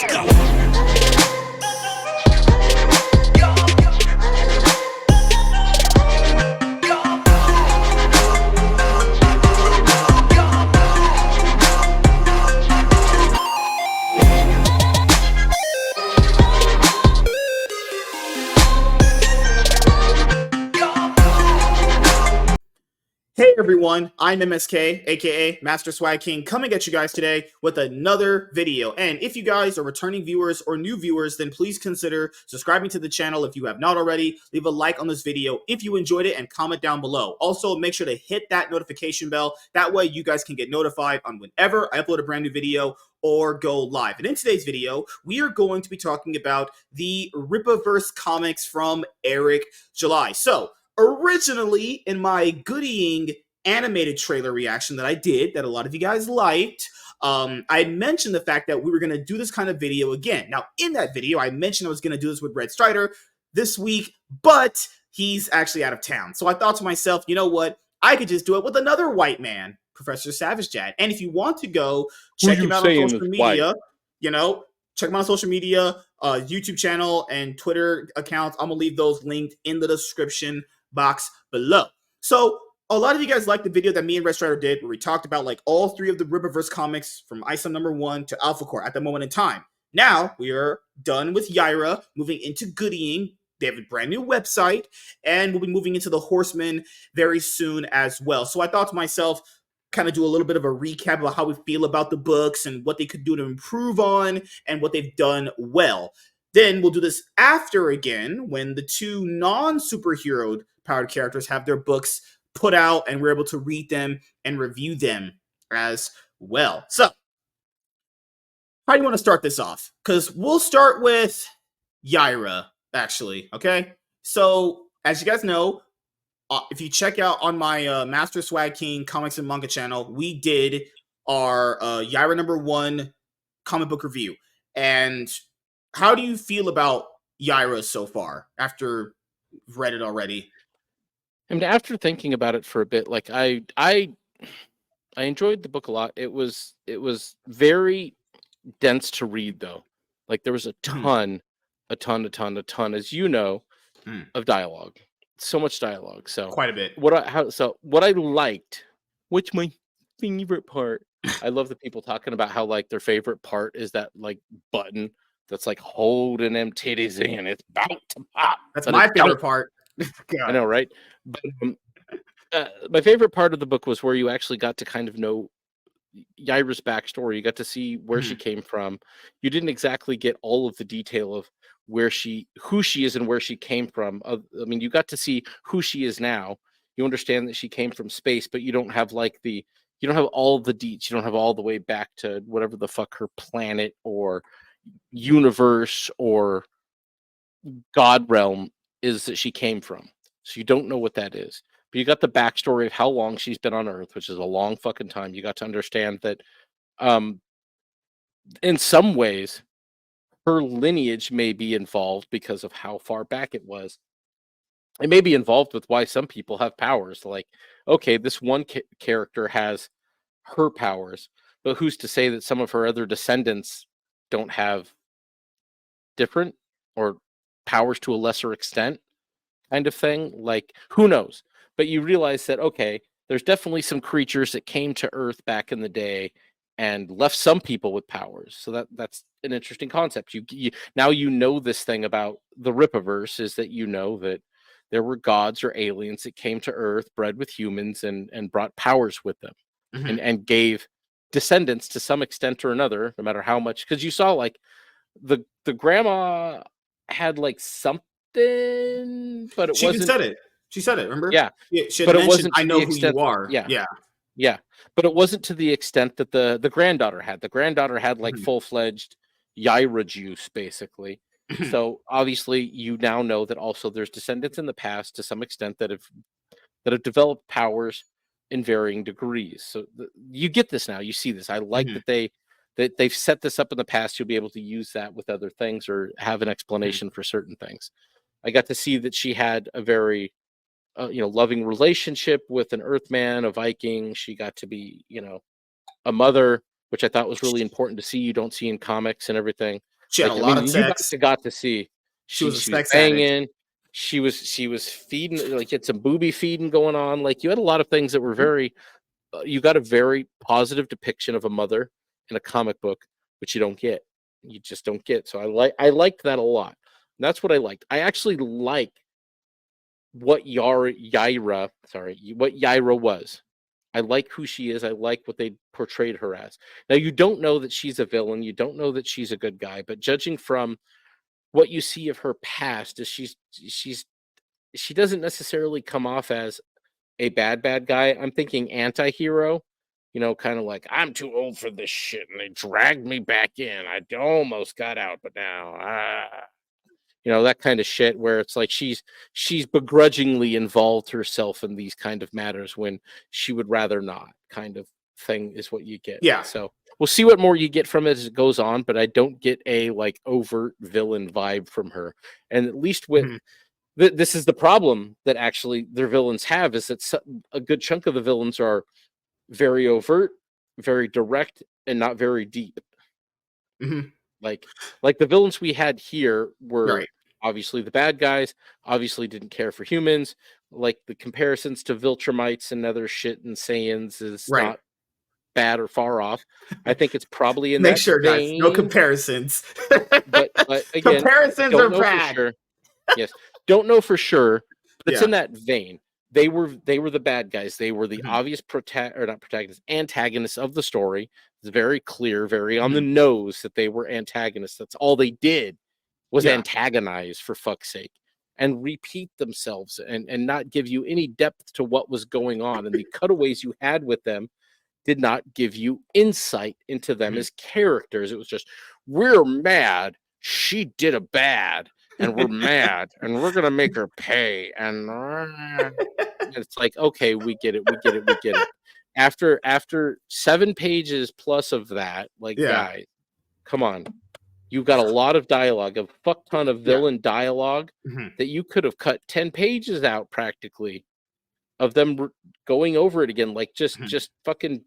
Let's go. Hey everyone, I'm MSK, aka Master Swag King, coming at you guys today with another video. And if you guys are returning viewers or new viewers, then please consider subscribing to the channel if you have not already. Leave a like on this video if you enjoyed it and comment down below. Also, make sure to hit that notification bell. That way you guys can get notified on whenever I upload a brand new video or go live. And in today's video, we are going to be talking about the Rippaverse comics from Eric July. So, originally, in my Goodyng animated trailer reaction that I did, that a lot of you guys liked, I mentioned the fact that we were going to do this kind of video again. Now, in that video, I mentioned I was going to do this with Red Strider this week, but he's actually out of town. So I thought to myself, you know what? I could just do it with another white man, Professor Savage Dad. And if you want to go check him out on social media, check him out on social media, YouTube channel, and Twitter accounts. I'm going to leave those linked in the description box below. So a lot of you guys liked the video that me and Red Strider did where we talked about like all three of the Rippaverse comics from ISO number 1 to Alpha Core at the moment in time. Now we are done with Yaira, moving into Goodyng. They have a brand new website, and we'll be moving into the Horsemen very soon as well. So I thought to myself, kind of do a little bit of a recap about how we feel about the books and what they could do to improve on and what they've done well. Then we'll do this after again when the two non-superhero powered characters have their books put out and we're able to read them and review them as well. So, how do you want to start this off? Because we'll start with Yaira, actually, okay? So, as you guys know, if you check out on my Master Swag King comics and manga channel, we did our Yaira number 1 comic book review. And how do you feel about Yaira so far after you've read it already? I mean, after thinking about it for a bit, like I enjoyed the book a lot. It was very dense to read, though. Like there was a ton, as you know, of dialogue. So much dialogue. So quite a bit. What I liked, which my favorite part, I love the people talking about how like their favorite part is that like button that's like holding them titties in. It's about to pop. That's my favorite part. I know, right? But my favorite part of the book was where you actually got to kind of know Yaira's backstory. You got to see where she came from. You didn't exactly get all of the detail of who she is and where she came from. I mean, you got to see who she is now. You understand that she came from space, but you don't have like you don't have all the deets. You don't have all the way back to whatever the fuck her planet or universe or God realm is that she came from. So you don't know what that is. But you got the backstory of how long she's been on Earth, which is a long fucking time. You got to understand that in some ways, her lineage may be involved because of how far back it was. It may be involved with why some people have powers. Like, okay, this one character has her powers, but who's to say that some of her other descendants don't have different or powers to a lesser extent kind of thing? Like, who knows? But you realize that, okay, there's definitely some creatures that came to Earth back in the day and left some people with powers. So that's an interesting concept. You now you know this thing about the Rippaverse is that you know that there were gods or aliens that came to Earth, bred with humans, and brought powers with them, and gave descendants to some extent or another, no matter how much. Because you saw like the grandma had like something, but it wasn't. Said it. She said it. Remember? Yeah. She had mentioned, "I know who you are." Yeah. But it wasn't to the extent that the granddaughter had. The granddaughter had like full-fledged Yaira juice, basically. So obviously, you now know that also there's descendants in the past to some extent that have developed powers in varying degrees. So you get this now. You see this. I like that they've set this up in the past. You'll be able to use that with other things or have an explanation for certain things. I got to see that she had a very loving relationship with an Earthman, a Viking. She got to be, a mother which I thought was really important to see. You don't see in comics and everything. She had a Like, I lot mean, of you guys sex. got to see. She was a She was sex addict. banging. She was feeding, like, had some booby feeding going on. Like, you had a lot of things that were very. You got a very positive depiction of a mother in a comic book, which you don't get. You just don't get. So I liked that a lot. And that's what I liked. I actually like what Yaira was. I like who she is. I like what they portrayed her as. Now, you don't know that she's a villain. You don't know that she's a good guy. But judging from what you see of her past, is she doesn't necessarily come off as a bad guy. I'm thinking anti-hero, kind of like, I'm too old for this shit and they dragged me back in. I almost got out, but now that kind of shit, where it's like she's begrudgingly involved herself in these kind of matters when she would rather not, kind of thing is what you get. Yeah. So we'll see what more you get from it as it goes on, but I don't get a like overt villain vibe from her. And at least with this is the problem that actually their villains have, is that a good chunk of the villains are very overt, very direct, and not very deep. Mm-hmm. Like the villains we had here were Right. obviously the bad guys, obviously didn't care for humans. Like the comparisons to Viltrumites and other shit and Saiyans is Right. not bad or far off. I think it's probably in Make that sure, guys, no vein. comparisons. But again, comparisons don't are know bad. for sure. Yes, don't know for sure, but it's Yeah. in that vein. They were the bad guys. They were the Mhm. obvious antagonists of the story. It's very clear, very on the Mhm. nose that they were antagonists. That's all they did was Yeah. antagonize, for fuck's sake, and repeat themselves and not give you any depth to what was going on. And the cutaways you had with them did not give you insight into them Mhm. as characters. It was just, we're mad. She did a bad, and we're mad, and we're gonna make her pay. And it's like, okay, we get it. After 7 pages plus of that, like, Yeah. guys, come on. You've got a lot of dialogue, a fuck ton of Yeah. villain dialogue Mhm. that you could have cut 10 pages out practically of them going over it again. Like, Mhm. just fucking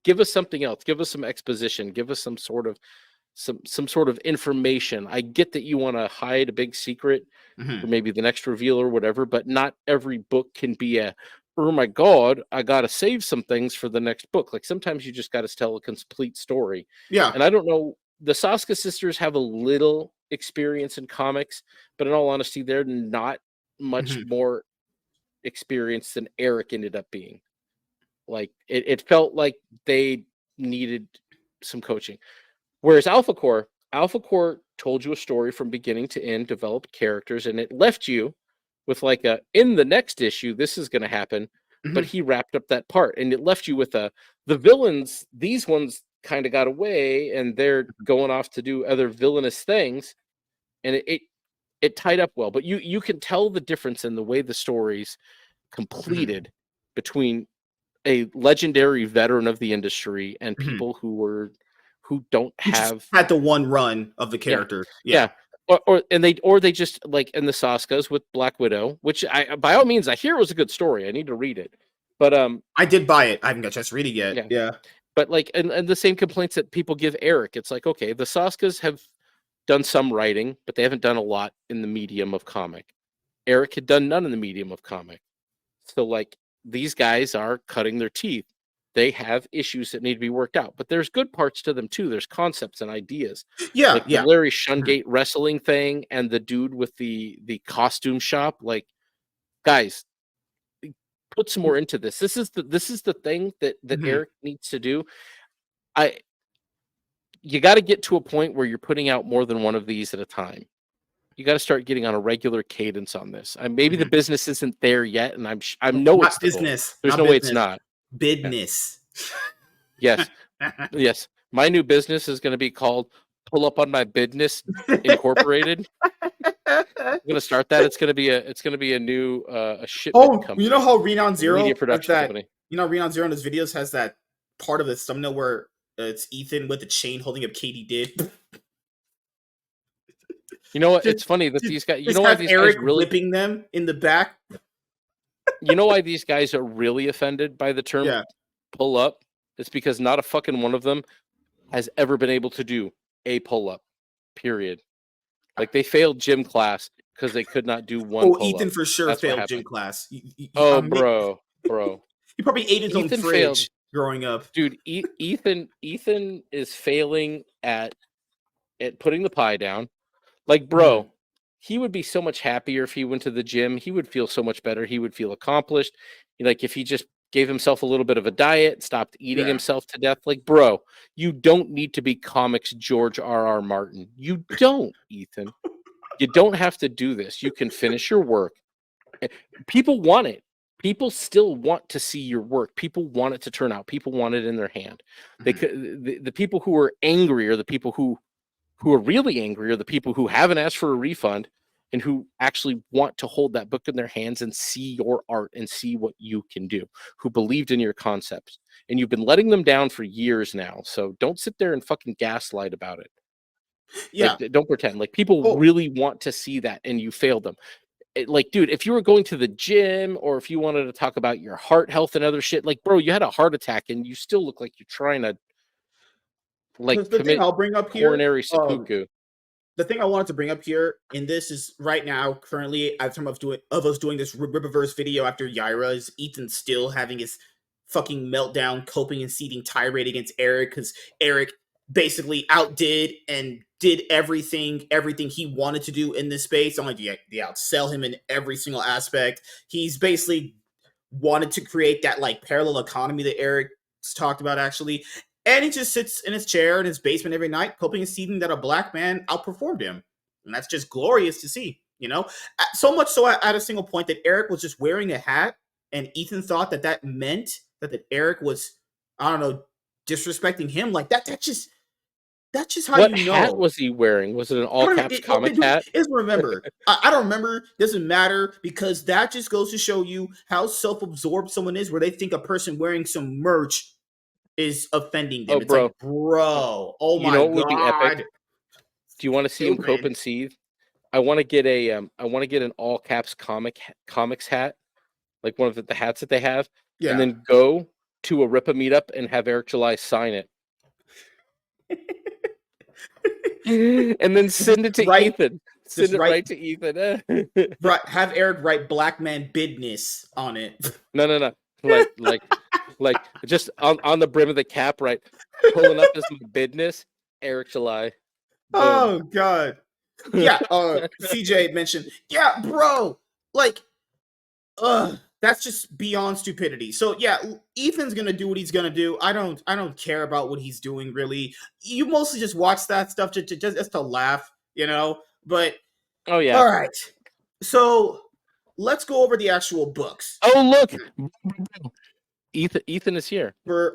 give us something else. Give us some exposition. Give us some sort of information. I get that you want to hide a big secret for Mhm. maybe the next reveal or whatever, but not every book can be a, oh my god, I gotta save some things for the next book. Like, sometimes you just gotta tell a complete story. Yeah. And I don't know, the Saska sisters have a little experience in comics, but in all honesty, they're not much Mhm. more experienced than Eric ended up being. Like, it felt like they needed some coaching. Whereas Alpha Core told you a story from beginning to end, developed characters, and it left you with like in the next issue, this is going to happen. But Mhm. he wrapped up that part, and it left you with the villains. These ones kind of got away, and they're going off to do other villainous things, and it tied up well. But you can tell the difference in the way the stories Mhm. completed between a legendary veteran of the industry and Mhm. people who don't Who just have. had the one run of the Yeah, character. yeah. Yeah. Or they just, like in the Saskas with Black Widow, which I, by all means, I hear was a good story. I need to read it, but I did buy it. I haven't got a chance to read it yet. yeah. Yeah. But like, and the same complaints that people give Eric, it's like, okay, the Saskas have done some writing, but they haven't done a lot in the medium of comic. Eric had done none in the medium of comic, so like, these guys are cutting their teeth. They have issues that need to be worked out, but there's good parts to them too. There's concepts and ideas, Yeah. like the Yeah. Larry Mhm. Shungate wrestling thing and the dude with the costume shop. Like, guys, put some more into this. This is the thing that Mhm. Eric needs to do. I You got to get to a point where you're putting out more than one of these at a time. You got to start getting on a regular cadence on this. Maybe the Mhm. business isn't there yet, and I know it's Not the goal. business. There's Not no way it's business. not. Yeah. Business. Yes. Yes. My new business is going to be called Pull Up on My Business Incorporated. I'm going to start that. It's going to be a new a shipment Oh, you know company, how Renown a media Zero has production that? company. You know, Renown Zero in his videos has that part of the thumbnail where it's Ethan with the chain holding up Katie did. You know what? just, It's funny that just, these guys, you just know why have these guys Eric really, whipping them in the back. you know why these guys are really offended by the term Yeah. pull up? It's because not a fucking one of them has ever been able to do a pull-up, period. Like, they failed gym class because they could not do one Oh, pull-up. Ethan for sure That's what failed gym happened. class. Oh, bro. He probably ate his own Ethan failed. fridge growing up. Dude, Ethan is failing at putting the pie down. Like, bro, he would be so much happier if he went to the gym. He would feel so much better. He would feel accomplished. Like, if he just gave himself a little bit of a diet, stopped eating Yeah. himself to death. Like, bro, you don't need to be comics George R.R. Martin. You don't, Ethan. You don't have to do this. You can finish your work. People want it. People still want to see your work. People want it to turn out. People want it in their hand. The people who are angry are the people who are really angry are the people who haven't asked for a refund and who actually want to hold that book in their hands and see your art and see what you can do, who believed in your concepts. And you've been letting them down for years now. So don't sit there and fucking gaslight about it. Yeah. Like, don't pretend. Like, people really want to see that, and you failed them. Like, dude, if you were going to the gym or if you wanted to talk about your heart health and other shit, like, bro, you had a heart attack and you still look like you're trying to, like, The thing commit I'll bring up here, coronary seppuku. the thing I wanted to bring up here in this is right now, currently, at the time of us doing this Rippaverse video after Yaira, is Ethan still having his fucking meltdown, coping and seething tirade against Eric because Eric basically outdid and did everything he wanted to do in this space. Only they outsell him in every single aspect. He's basically wanted to create that like parallel economy that Eric's talked about actually. And he just sits in his chair in his basement every night, coping and seething that a black man outperformed him. And that's just glorious to see, you know? So much so at a single point that Eric was just wearing a hat, and Ethan thought that meant that Eric was, I don't know, disrespecting him. Like, that's just how What you hat know. was he wearing? Was it an all caps comic hat? It doesn't remember. I don't remember. Doesn't matter because that just goes to show you how self-absorbed someone is, where they think a person wearing some merch is offending them. Oh, It's like, bro. bro, oh You my know what would be epic? god, Do you want to see him cope stupid. and seethe? I want to get an all caps comics hat, like one of the hats that they have, and Yeah. then go to a Rippa meetup and have Eric July sign it. And then send it to Ethan. Send it right to Ethan. Have Eric write black man business on it. No. Like just on the brim of the cap, right? Pulling up his business, Eric July. Boom. Oh god. Yeah, CJ mentioned, yeah, bro, like, that's just beyond stupidity. So yeah, Ethan's gonna do what he's gonna do. I don't care about what he's doing really. You mostly just watch that stuff just to laugh, you know. But oh yeah. All right, so let's go over the actual books. Oh look, Ethan is here For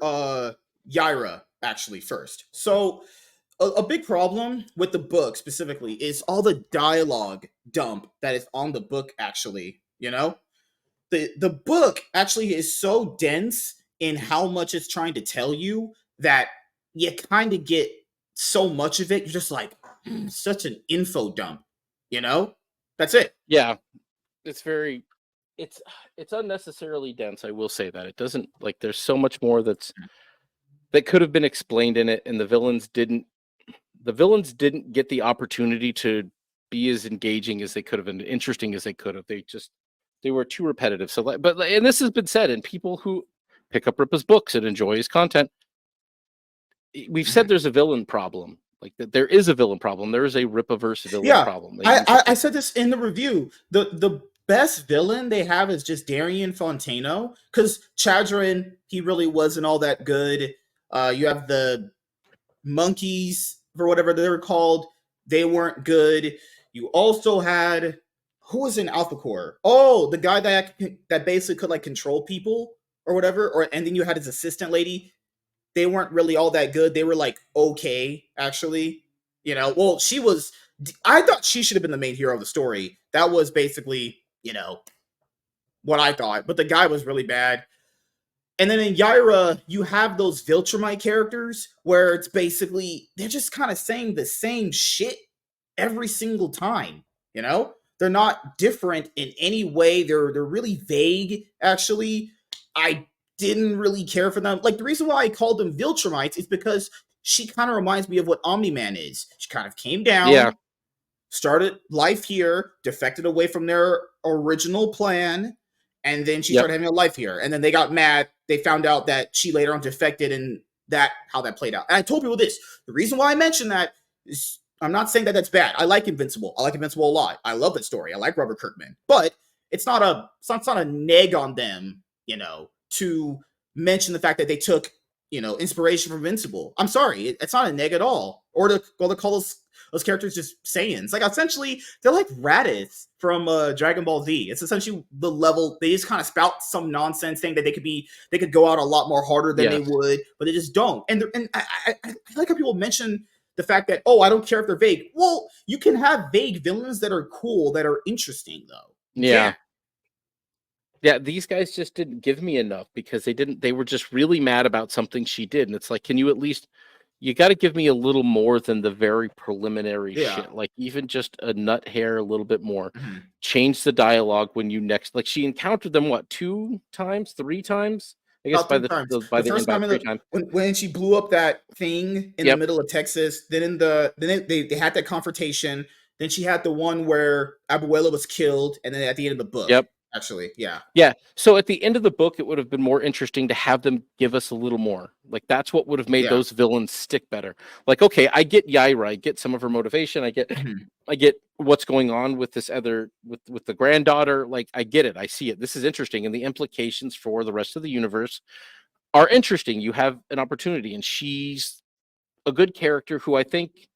Yaira actually first. So a big problem with the book specifically is all the dialogue dump that is on the book actually, you know? The book actually is so dense in how much it's trying to tell you that you kind of get so much of it. You're just like, such an info dump, you know? That's it. Yeah, it's very, it's unnecessarily dense. I will say that it doesn't, like, there's so much more that could have been explained in it, and the villains didn't get the opportunity to be as engaging as they could have and interesting as they could have. They were too repetitive. So, and this has been said, and people who pick up Rippa's books and enjoy his content, we've said there's a villain problem. Like, that there is a villain problem. There is a Rippaverse villain problem. I said this in the review. The best villain they have is just Darian Fontano, because Chadron, he really wasn't all that good. You have the monkeys, for whatever they were called, they weren't good. You also had, who was in Alpha Core? Oh, the guy that basically could like control people or whatever. Or and then you had his assistant lady. They weren't really all that good. They were like okay, actually. You know, well, she was. I thought she should have been the main hero of the story. That was basically, you know, what I thought. But the guy was really bad. And then in Yaira, you have those Viltrumite characters where it's basically they're just kind of saying the same shit every single time. You know, they're not different in any way. They're really vague. Actually, I didn't really care for them. Like, the reason why I called them Viltrumites is because she kind of reminds me of what Omni-Man is. She kind of came Yeah. down, started life here, defected away from their original plan, and then she Yep. started having a life here. And then they got mad. They found out that she later on defected, and that how that played out. And I told people this. The reason why I mentioned that is I'm not saying that that's bad. I like Invincible. I like Invincible a lot. I love that story. I like Robert Kirkman. But it's not a neg on them, to mention the fact that they took, inspiration from Invincible. I'm sorry, it's not a neg at all. Or to call those characters just Saiyans. Like, essentially, they're like Raditz from Dragon Ball Z. It's essentially the level. They just kind of spout some nonsense saying that they could go out a lot more harder than they Yes. would, but they just don't. And I like how people mention the fact that, oh, I don't care if they're vague. Well, you can have vague villains that are cool, that are interesting, though. You Yeah. can't. Yeah, these guys just didn't give me enough because they were just really mad about something she did. And it's like, can you at least, you got to give me a little more than the very preliminary Yeah. shit. Like, even just a nut hair, a little bit more. Mhm. Change the dialogue when you next, like, she encountered them, what, 2 times, 3 times? I guess About three times. by The the end, first time about three times. when she blew up that thing in the Yep. middle of Texas, then they had that confrontation. Then she had the one where Abuela was killed, and then at the end of the book, Yep. actually, yeah. Yeah. So at the end of the book, it would have been more interesting to have them give us a little more. Like, that's what would have made Yeah. those villains stick better. Like, okay, I get Yaira, I get some of her motivation, Mhm. I get what's going on with this other with the granddaughter. Like, I get it. I see it. This is interesting. And the implications for the rest of the universe are interesting. You have an opportunity, and she's a good character who I think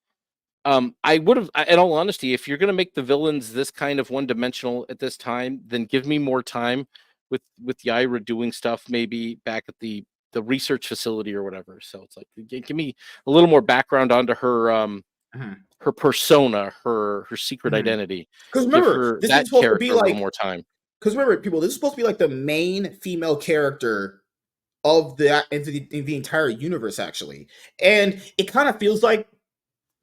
I would have, in all honesty, if you're going to make the villains this kind of one dimensional at this time, then give me more time with Yaira doing stuff, maybe back at the research facility or whatever. So it's like, give me a little more background onto her Mhm. her persona, her secret Mhm. identity. Because Give remember, her this is that supposed to be character a little like. more time. Because remember, people, this is supposed to be like the main female character of the entire universe, actually, and it kind of feels like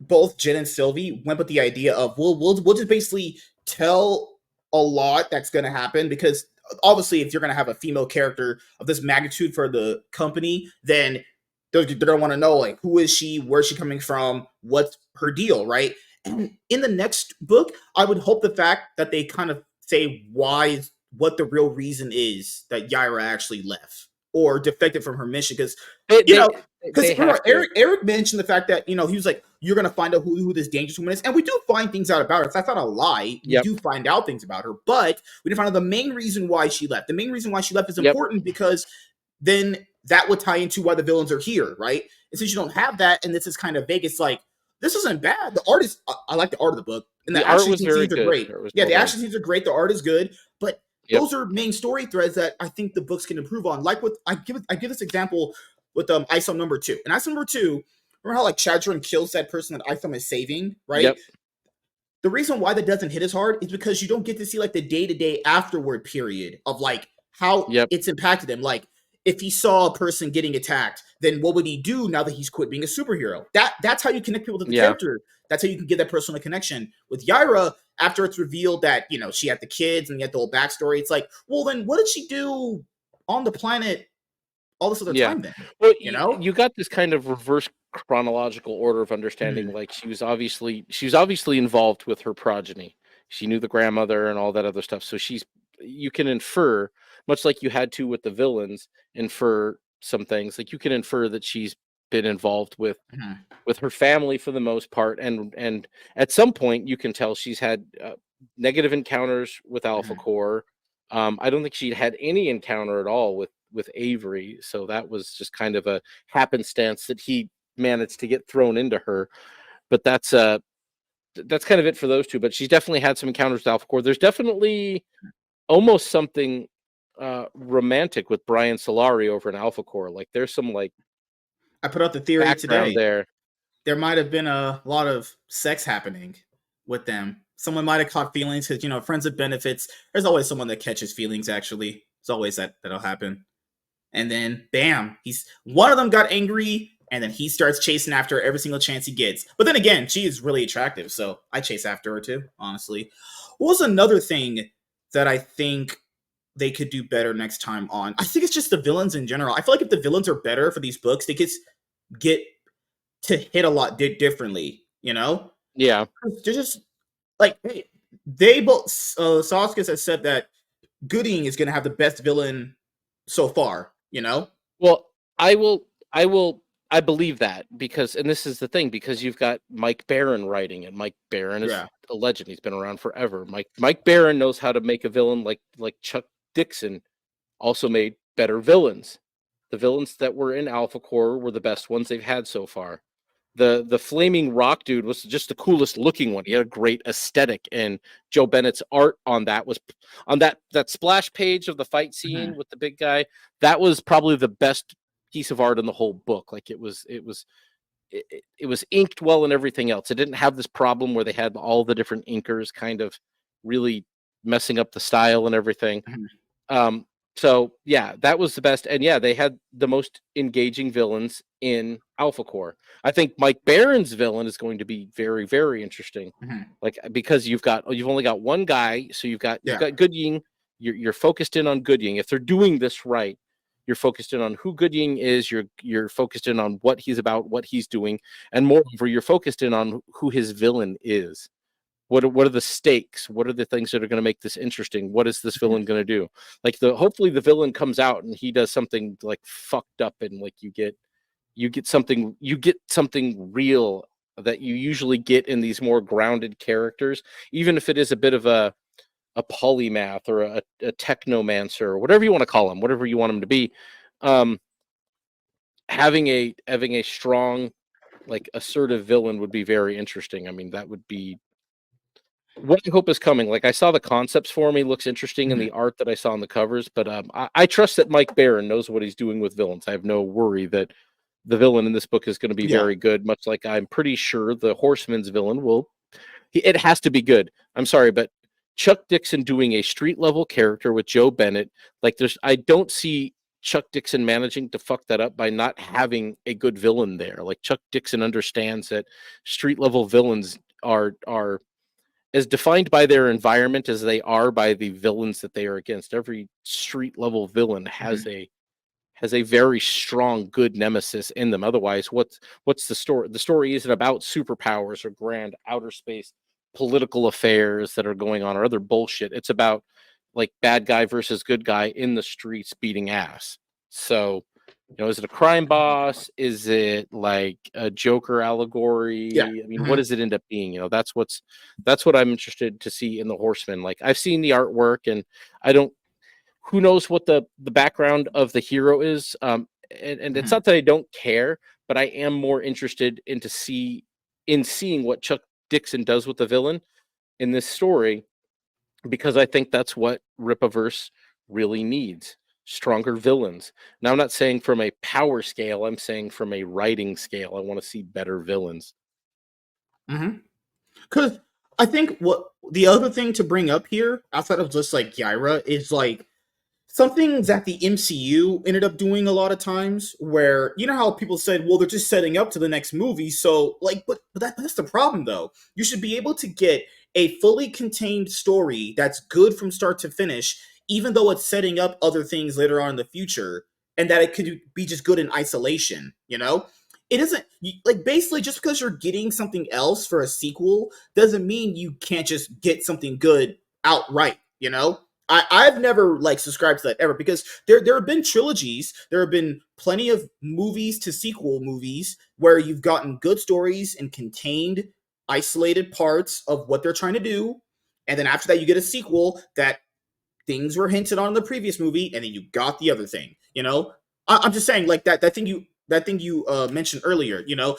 both Jen and Sylvie went with the idea of we'll just basically tell a lot that's going to happen, because obviously if you're going to have a female character of this magnitude for the company, then they're going to want to know, like, who is she, where's she coming from, what's her deal, right? And in the next book, I would hope the fact that they kind of say what the real reason is that Yaira actually left or defected from her mission, because They you know they, because they remember, have to. Eric mentioned the fact that he was like, "You're gonna find out who this dangerous woman is," and we do find things out about her. That's not a lie. We Yep. do find out things about her, but we didn't find out the main reason why she left. The main reason why she left is Yep. important because then that would tie into why the villains are here, right? And since you don't have that, and this is kind of vague, it's like this isn't bad. The art is. I like the art of the book, and The the art action was very scenes are good. great. It was Yeah, well the done. action scenes are great. The art is good, but Yep. those are main story threads that I think the books can improve on. Like with I give this example with ISO number 2. And ISO number 2, remember how like Chadron kills that person that ISO is saving, right? Yep. The reason why that doesn't hit as hard is because you don't get to see like the day-to-day afterward period of like how Yep. it's impacted him. Like, if he saw a person getting attacked, then what would he do now that he's quit being a superhero? That's how you connect people to the Yeah. character. That's how you can get that personal connection. With Yaira, after it's revealed that she had the kids and you had the whole backstory, it's like, well, then what did she do on the planet all this other Yeah. time then? Well, You know? you got this kind of reverse chronological order of understanding. Mhm. Like, she was obviously involved with her progeny. She knew the grandmother and all that other stuff. So you can infer, much like you had to with the villains, infer some things. Like, you can infer that she's been involved Mhm. with her family for the most part, and at some point you can tell she's had negative encounters with Alpha Mhm. Core. I don't think she'd had any encounter at all with Avery, so that was just kind of a happenstance that he managed to get thrown into her. But that's kind of it for those two. But she's definitely had some encounters with Alpha Core. There's definitely almost something romantic with Brian Solari over in Alpha Core. Like, there's some like I put out the theory background today. there. There might have been a lot of sex happening with them. Someone might have caught feelings because friends with benefits. There's always someone that catches feelings. Actually, it's always that'll happen. And then, bam, he's one of them got angry, and then he starts chasing after her every single chance he gets. But then again, she is really attractive, so I chase after her too. Honestly, what was another thing that I think they could do better next time on. I think it's just the villains in general. I feel like if the villains are better for these books, they could get to hit a lot differently. You know, Yeah. they're just like hey, they both. Sasuke has said that Goodyng is going to have the best villain so far. You know. Well, I will, I will, I believe that because, and this is the thing, because you've got Mike Barron writing it. Mike Barron is Yeah. a legend; he's been around forever. Mike Barron knows how to make a villain like Chuck Dixon also made better villains. The villains that were in Alpha Core were the best ones they've had so far. The flaming rock dude was just the coolest looking one. He had a great aesthetic, and Joe Bennett's art on that was on that splash page of the fight scene Mm-hmm. with the big guy. That was probably the best piece of art in the whole book. Like it was inked well and everything else. It didn't have this problem where they had all the different inkers kind of really messing up the style and everything. Mm-hmm. Um, so yeah, that was the best, and yeah, they had the most engaging villains in Alpha Core. I think Mike Barron's villain is going to be very, very interesting, Mm-hmm. like because you've only got one guy, so you've Yeah. got Goodyng. You're focused in on Goodyng. If they're doing this right, you're focused in on who Goodyng is. You're focused in on what he's about, what he's doing, and moreover, you're focused in on who his villain is. What are the stakes? What are the things that are going to make this interesting? What is this Mm-hmm. villain going to do? Like hopefully the villain comes out and he does something like fucked up, and like you get something real that you usually get in these more grounded characters, even if it is a bit of a polymath or a technomancer or whatever you want to call him, whatever you want him to be. Um, having a strong, like assertive villain would be very interesting. I mean, that would be what I hope is coming. Like I saw the concepts for me, looks interesting in Mm-hmm. the art that I saw on the covers, but I trust that Mike Barron knows what he's doing with villains. I have no worry that the villain in this book is going to be Yeah. very good, much like I'm pretty sure the Horseman's villain will. It has to be good. I'm sorry, but Chuck Dixon doing a street level character with Joe Bennett, like I don't see Chuck Dixon managing to fuck that up by not having a good villain there. Like Chuck Dixon understands that street level villains are as defined by their environment as they are by the villains that they are against. Every street level villain Mm-hmm. has a very strong good nemesis in them. Otherwise, what's the story? The story isn't about superpowers or grand outer space political affairs that are going on or other bullshit. It's about like bad guy versus good guy in the streets beating ass. So, is it a crime boss? Is it like a Joker Yeah. allegory? I mean, what Mm-hmm. does it end up being? That's what I'm interested to see in the Horseman. Like I've seen the artwork, and I don't. Who knows what the background of the hero is? And it's Mm-hmm. not that I don't care, but I am more interested in seeing what Chuck Dixon does with the villain in this story, because I think that's what Rippaverse really needs. Stronger villains. Now, I'm not saying from a power scale, I'm saying from a writing scale. I want to see better villains. Mm-hmm. Because I think what the other thing to bring up here, outside of just like Yaira, is like something that the MCU ended up doing a lot of times, where you know how people said, "Well, they're just setting up to the next movie," so like, but that's the problem though. You should be able to get a fully contained story that's good from start to finish, even though it's setting up other things later on in the future, and that it could be just good in isolation. You know, it isn't like basically just because you're getting something else for a sequel doesn't mean you can't just get something good outright. You know, I've never like subscribed to that ever because there have been trilogies, there have been plenty of movies to sequel movies where you've gotten good stories and contained isolated parts of what they're trying to do, and then after that you get a sequel that things were hinted on in the previous movie, and then you got the other thing. You know, I'm just saying like that thing you mentioned earlier. You know,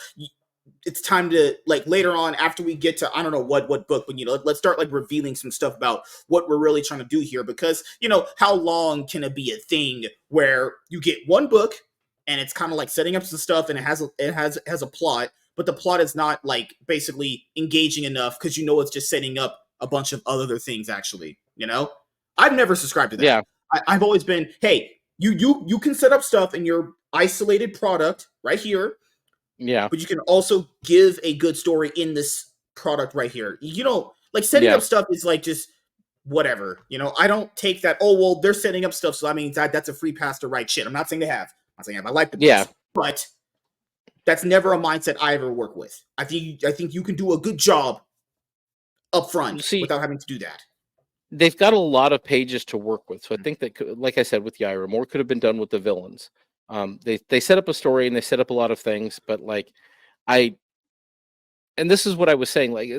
it's time to like later on after we get to I don't know what book, but you know, let's start like revealing some stuff about what we're really trying to do here because you know how long can it be a thing where you get one book and it's kind of like setting up some stuff and it has a plot, but the plot is not like basically engaging enough because you know it's just setting up a bunch of other things actually. You know, I've never subscribed to that. Yeah, I've always been, hey, you can set up stuff in your isolated product right here, yeah, but you can also give a good story in this product right here. You know, like setting yeah. up stuff is like just whatever. I don't take that. Oh well, they're setting up stuff, so that means that's a free pass to write shit. I'm not saying they have. I'm not saying I like the Yeah. books, but that's never a mindset I ever work with. I think you can do a good job up front See, without having to do that. they've got a lot of pages to work with, so I Mm. think that, like I said with Yaira, more could have been done with the villains. They set up a story and they set up a lot of things, but like I and this is what I was saying. Like,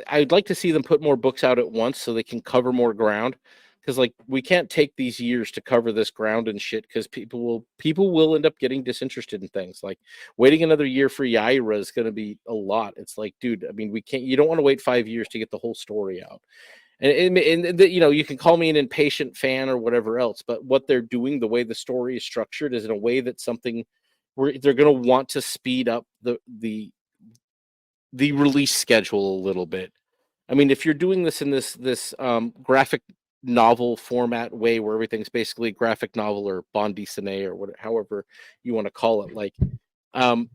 I'd like to see them put more books out at once so they can cover more ground. Because like we can't take these years to cover this ground and shit. Because people will end up getting disinterested in things. Like waiting another year for Yaira is going to be a lot. It's like, dude, I mean, we can't. You don't want to wait 5 years to get the whole story out. And you can call me an impatient fan or whatever else, but what they're doing, the way the story is structured, is in a way that something where they're going to want to speed up the release schedule a little bit. I mean, if you're doing this in this graphic novel format way where everything's basically a graphic novel or bande dessinée or whatever, however you want to call it, like um,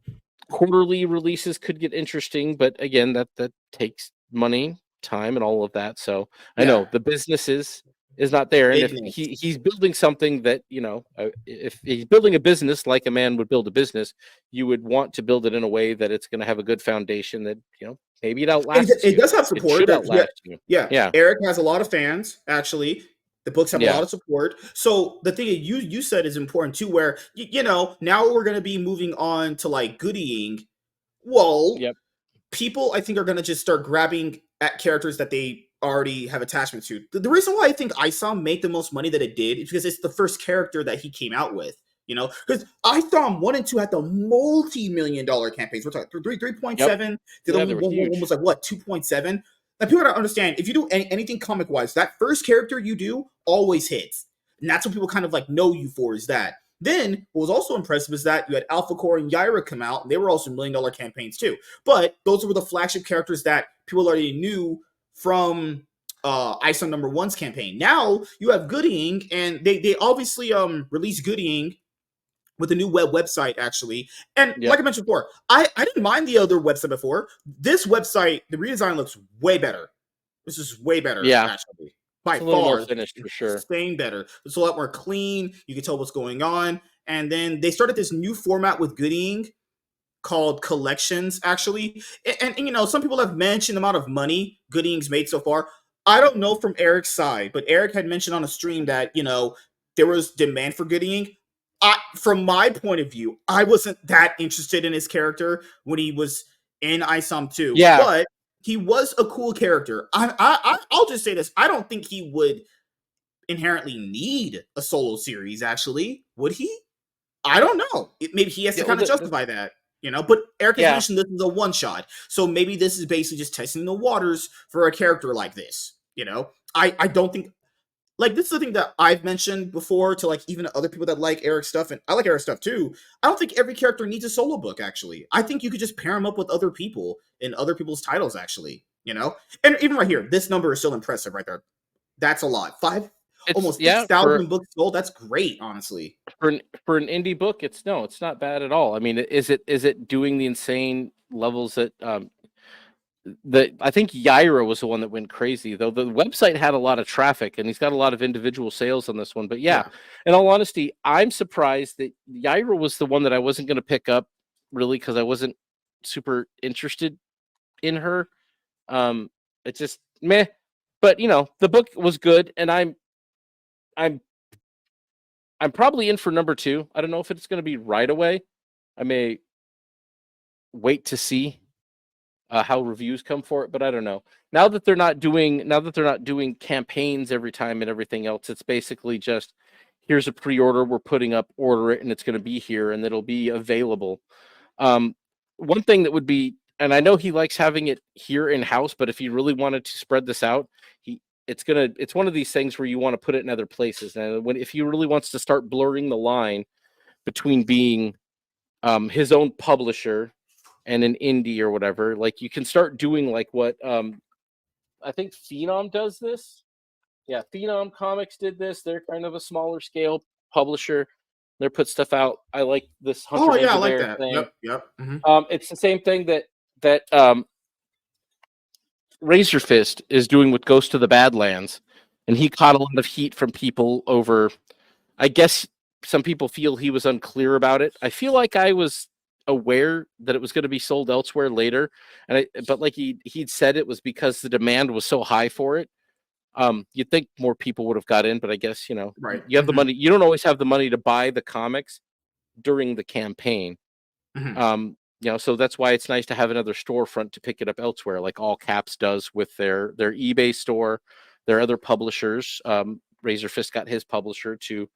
quarterly releases could get interesting, but again, that takes money, time, and all of that. So I Yeah, know the business is not there, and if business. he's building something that if he's building a business like a man would build a business, you would want to build it in a way that it's going to have a good foundation that maybe it outlasts It you. does have It support. should outlast you. Yeah. Yeah, Eric has a lot of fans. Actually, the books have a yeah, lot of support. So the thing that you said is important too. Where now we're going to be moving on to like Goodying. Well, yep, people I think are going to just start grabbing at characters that they already have attachment to. The reason why I think ISOM made the most money that it did is because it's the first character that he came out with. Because ISOM 1 and 2 had the multi-million-dollar campaigns. We're talking 3.7. yep, The other yeah. They were one huge. was like what 2.7. Like people gotta understand, if you do anything comic wise, that first character you do always hits, and that's what people kind of like know you for. Is that then what was also impressive is that you had Alpha Core and Yaira come out, and they were also $1 million campaigns too. But those were the flagship characters that people already knew from ISO number one's campaign. Now you have Goodying, and they obviously released Goodying with a new website actually. And like Yep, I mentioned before, I didn't mind the other website before. This website, the redesign looks way better. This is way better yeah. actually. By It's a little more far, finished for sure. insane better. It's a lot more clean. You can tell what's going on. And then they started this new format with Goodying called collections actually, and some people have mentioned the amount of money Goodying's made so far. I don't know from Eric's side, but Eric had mentioned on a stream that there was demand for Goodying. From my point of view, I wasn't that interested in his character when he was in ISOM 2, Yeah, but he was a cool character. I'll just say this: I don't think he would inherently need a solo series. Actually, would he? I don't know. Maybe he has to yeah. Well, kind of justify that. But Eric has yeah. mentioned this is a one shot, so maybe this is basically just testing the waters for a character like this. I don't think like this is the thing that I've mentioned before to like even other people that like Eric's stuff, and I like Eric's stuff too. I don't think every character needs a solo book. Actually, I think you could just pair them up with other people in other people's titles. Actually. And even right here, this number is still impressive right there. That's a lot. It's Almost six yeah for thousand books sold. That's great, honestly. for an indie book. It's not bad at all. I mean, is it doing the insane levels that I think Yaira was the one that went crazy, though the website had a lot of traffic and he's got a lot of individual sales on this one. But yeah, Yeah. in all honesty, I'm surprised that Yaira was the one that I wasn't going to pick up really because I wasn't super interested in her. Um, it's just meh. But the book was good, and I'm I'm probably in for number two. I don't know if it's going to be right away. I may wait to see how reviews come for it, but I don't know. Now that they're not doing campaigns every time and everything else, it's basically just here's a pre-order. We're putting up, order it, and it's going to be here, and it'll be available. Um, One thing that would be, and I know he likes having it here in house, but if he really wanted to spread this out, it's one of these things where you want to put it in other places. And if he really wants to start blurring the line between being his own publisher and an indie or whatever, like you can start doing like what I think Phenom does this. Yeah, Phenom Comics did this. They're kind of a smaller scale publisher. They put stuff out. I like this Hunter Oh yeah, I Ninja like Bear that. thing. Yep. Yep. It's the same thing that Razor Fist is doing what Ghost of the Badlands, and he caught a lot of heat from people over. I guess some people feel he was unclear about it. I feel like I was aware that it was going to be sold elsewhere later, but like he'd said it was because the demand was so high for it. You'd think more people would have got in, but I guess Right. you have the money. You don't always have the money to buy the comics during the campaign. So that's why it's nice to have another storefront to pick it up elsewhere, like All Caps does with their eBay store, their other publishers. Razor Fist got his publisher to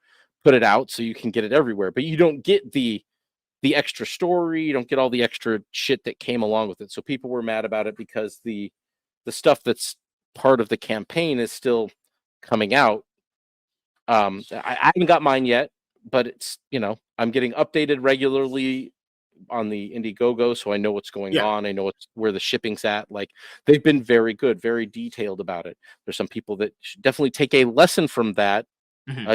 put it out, so you can get it everywhere. But you don't get the extra story, you don't get all the extra shit that came along with it. So people were mad about it because the stuff that's part of the campaign is still coming out. I haven't got mine yet, but it's I'm getting updated regularly on the Indiegogo, so I know what's going Yeah. on. I know where the shipping's at. Like, they've been very good, very detailed about it. There's some people that should definitely take a lesson from that.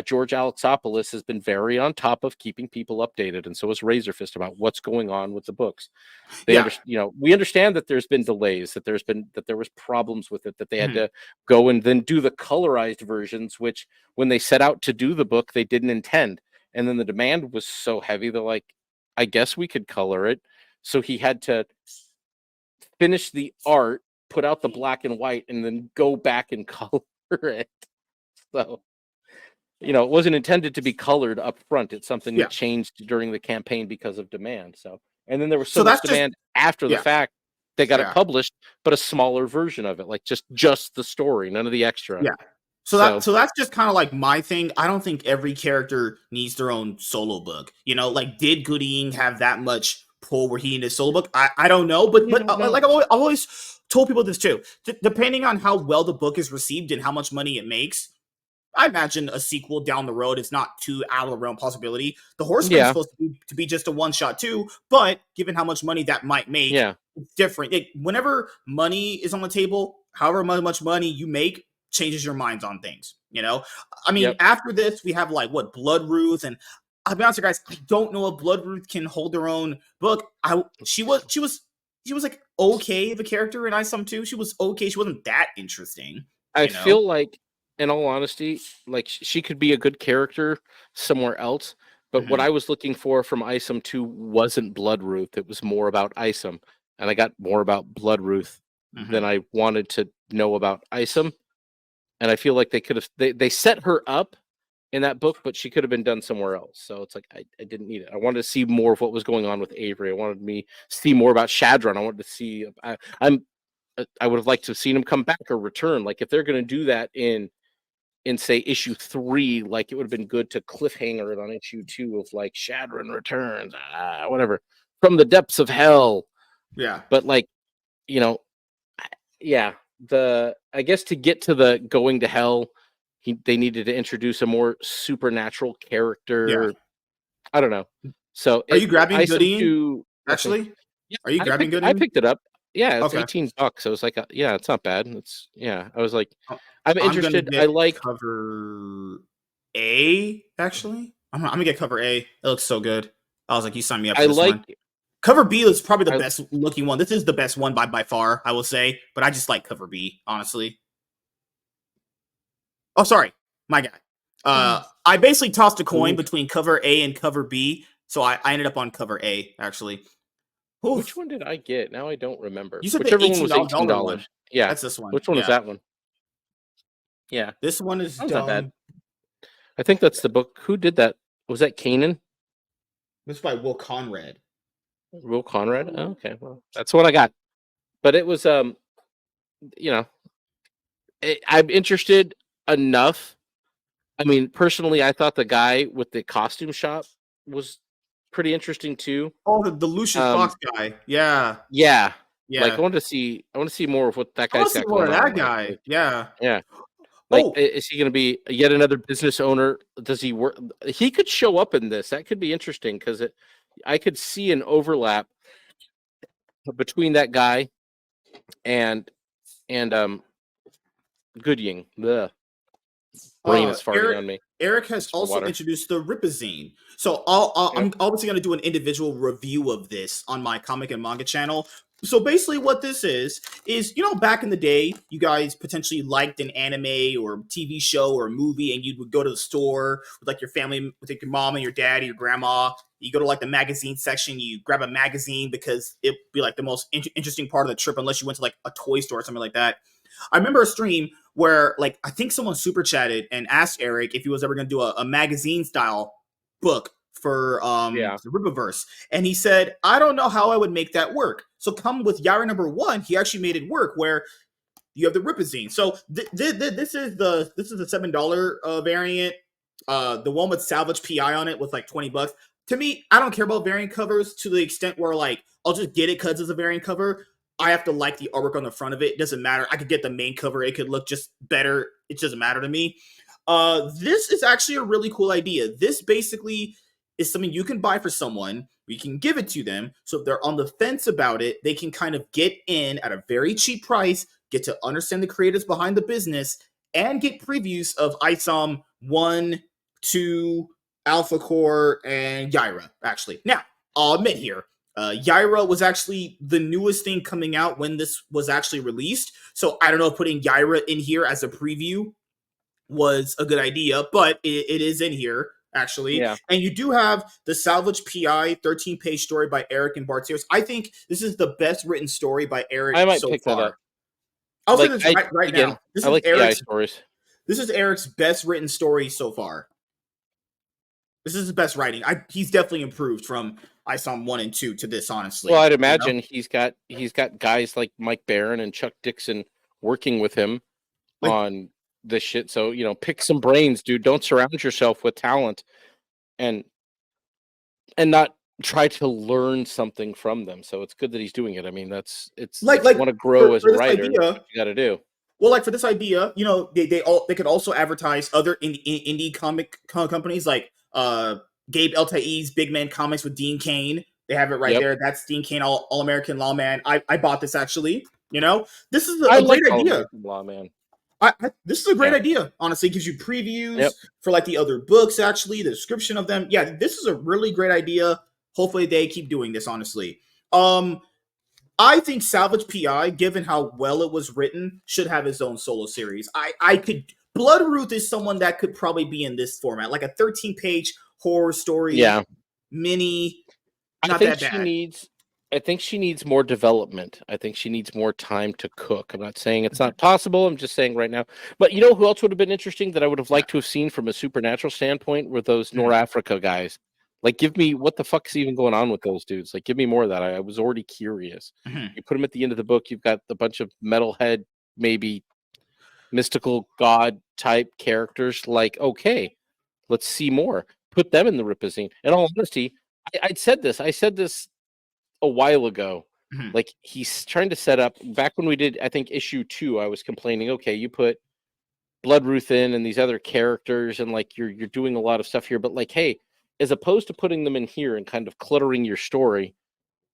George Alexopoulos has been very on top of keeping people updated, and so is Razor Fist about what's going on with the books. We understand that there's been delays, that there was problems with it, that they had to go and then do the colorized versions, which when they set out to do the book, they didn't intend. And then the demand was so heavy, they're like, I guess we could color it. So he had to finish the art, put out the black and white, and then go back and color it. So, it wasn't intended to be colored up front. It's something that changed during the campaign because of demand. So, and then there was so much demand after the fact, they got it published, but a smaller version of it, like just the story, none of the extra. Yeah. So that's just kind of like my thing. I don't think every character needs their own solo book. Like, did Goodyng have that much pull where he needed a solo book? I don't know, but like I've always told people this too. Depending on how well the book is received and how much money it makes, I imagine a sequel down the road is not too out of the realm possibility. The Horseman's supposed to be just a one shot too, but given how much money that might make, it's different. Whenever money is on the table, however much money you make changes your minds on things. I mean, after this we have like Bloodruth, and I'll be honest, guys, I don't know if Bloodruth can hold their own book. She was like okay of a character in ISOM 2. She was okay. She wasn't that interesting. I feel like, in all honesty, like she could be a good character somewhere else. But what I was looking for from ISOM 2 wasn't Bloodruth. It was more about ISOM. And I got more about Bloodruth than I wanted to know about ISOM. And I feel like they could have they set her up in that book, but she could have been done somewhere else. So it's like I didn't need it. I wanted to see more of what was going on with Avery. I wanted me to see more about Shadron. I wanted to see I would have liked to have seen him come back or return. Like, if they're going to do that in say issue 3, like, it would have been good to cliffhanger it on issue 2 of like Shadron returns, whatever, from the depths of hell. Yeah. But like, I guess to get to the going to hell, they needed to introduce a more supernatural character. Yeah. I don't know. So are you grabbing Goodyng? Actually, are you grabbing Goodyng? I picked it up. Yeah, it's $18. So it's like, it's not bad. I was like, I'm interested. I like cover A. Actually, I'm gonna get cover A. It looks so good. I was like, you signed me up for this one. Cover B is probably the best looking one. This is the best one by far, I will say. But I just like cover B, honestly. Oh, sorry, my guy. I basically tossed a coin between cover A and cover B, so I ended up on cover A, actually. Oof. Which one did I get? Now I don't remember. You said whichever the one was $18. Yeah, that's this one. Which one is that one? Yeah, this one is not bad. I think that's the book. Who did that? Was that Kanan? This is by Will Conrad. Will Conrad? Oh, okay, well, that's what I got. But it was, I'm interested enough. I mean, personally, I thought the guy with the costume shop was pretty interesting too. Oh, the Lucius Fox guy. Yeah. Like, I want to see more of what that guy's got going on. That guy. Like, yeah. Like, is he going to be yet another business owner? Does he work? He could show up in this. That could be interesting because I could see an overlap between that guy and Goodyng. The brain is farting on me. Eric has also introduced the Rippaverse. So I'm obviously going to do an individual review of this on my comic and manga channel. So basically what this is, you know, back in the day, you guys potentially liked an anime or TV show or a movie, and you would go to the store with like your family, with like your mom and your dad and your grandma. You go to like the magazine section, you grab a magazine because it'd be like the most interesting part of the trip, unless you went to like a toy store or something like that. I remember a stream where like I think someone super chatted and asked Eric if he was ever going to do a magazine style book for Yeah. the Rippaverse, and he said, I don't know how I would make that work. So come with Yaira #1, he actually made it work where you have the Ripazine. So this is the $7 variant. The one with salvage PI on it was like $20. To me, I don't care about variant covers to the extent where like I'll just get it because it's a variant cover. I have to like the artwork on the front of it. It doesn't matter. I could get the main cover. It could look just better. It doesn't matter to me. This is actually a really cool idea. This basically is something you can buy for someone. We can give it to them. So if they're on the fence about it, they can kind of get in at a very cheap price, get to understand the creators behind the business, and get previews of ISOM 1, 2, Alpha Core, and Yaira, actually. Now, I'll admit here, Yaira was actually the newest thing coming out when this was actually released. So I don't know if putting Yaira in here as a preview was a good idea, but it is in here actually. Yeah. And you do have the Salvage PI 13-page story by Eric and Bart Sears. I think this is the best written story by Eric I might so pick that up. far. I'll say Like, this I right again, now. This I is like AI Eric's stories. best written story so far. This is his best writing. He's definitely improved from ISOM 1 and 2 to this, Well, honestly. I'd You know? imagine he's got guys like Mike Barron and Chuck Dixon working with him Like on this shit. So, you know, pick some brains, dude. Don't surround yourself with talent and not try to learn something from them. So it's good that he's doing it. I mean, that's it's if you want to grow as a for this writer, that's idea, what you got to do. well, like for this idea, you know, they could also advertise other indie comic companies like Gabe Eltaiz's Big Man Comics with Dean Cain. They have it right Yep. there. That's Dean Cain, All American Lawman. I bought this actually. You know, this is I a like great All idea. American Law, man. This is a great Yeah. idea. Honestly, it gives you previews Yep. for like the other books. Actually, the description of them. Yeah, this is a really great idea. Hopefully, they keep doing this. Honestly, I think Salvage PI, given how well it was written, should have his own solo series. I could Blood Ruth is someone that could probably be in this format, like a 13-page horror story Yeah. mini. I Not think that she bad. needs I think she needs more development. I think she needs more time to cook. I'm not saying it's not possible. I'm just saying right now. But you know who else would have been interesting that I would have Yeah. liked to have seen from a supernatural standpoint were those Mhm. North Africa guys. Like, give me what the fuck is even going on with those dudes? Like, give me more of that. I was already curious. Mhm. You put them at the end of the book. You've got a bunch of metalhead, maybe mystical god type characters. Like, okay, let's see more. Put them in the Ripazine. In all honesty, I'd said this. I said this a while ago. Mhm. Like, he's trying to set up back when we did, I think, issue 2, I was complaining, okay, you put Bloodruth in and these other characters, and like you're doing a lot of stuff here, but like, hey, as opposed to putting them in here and kind of cluttering your story,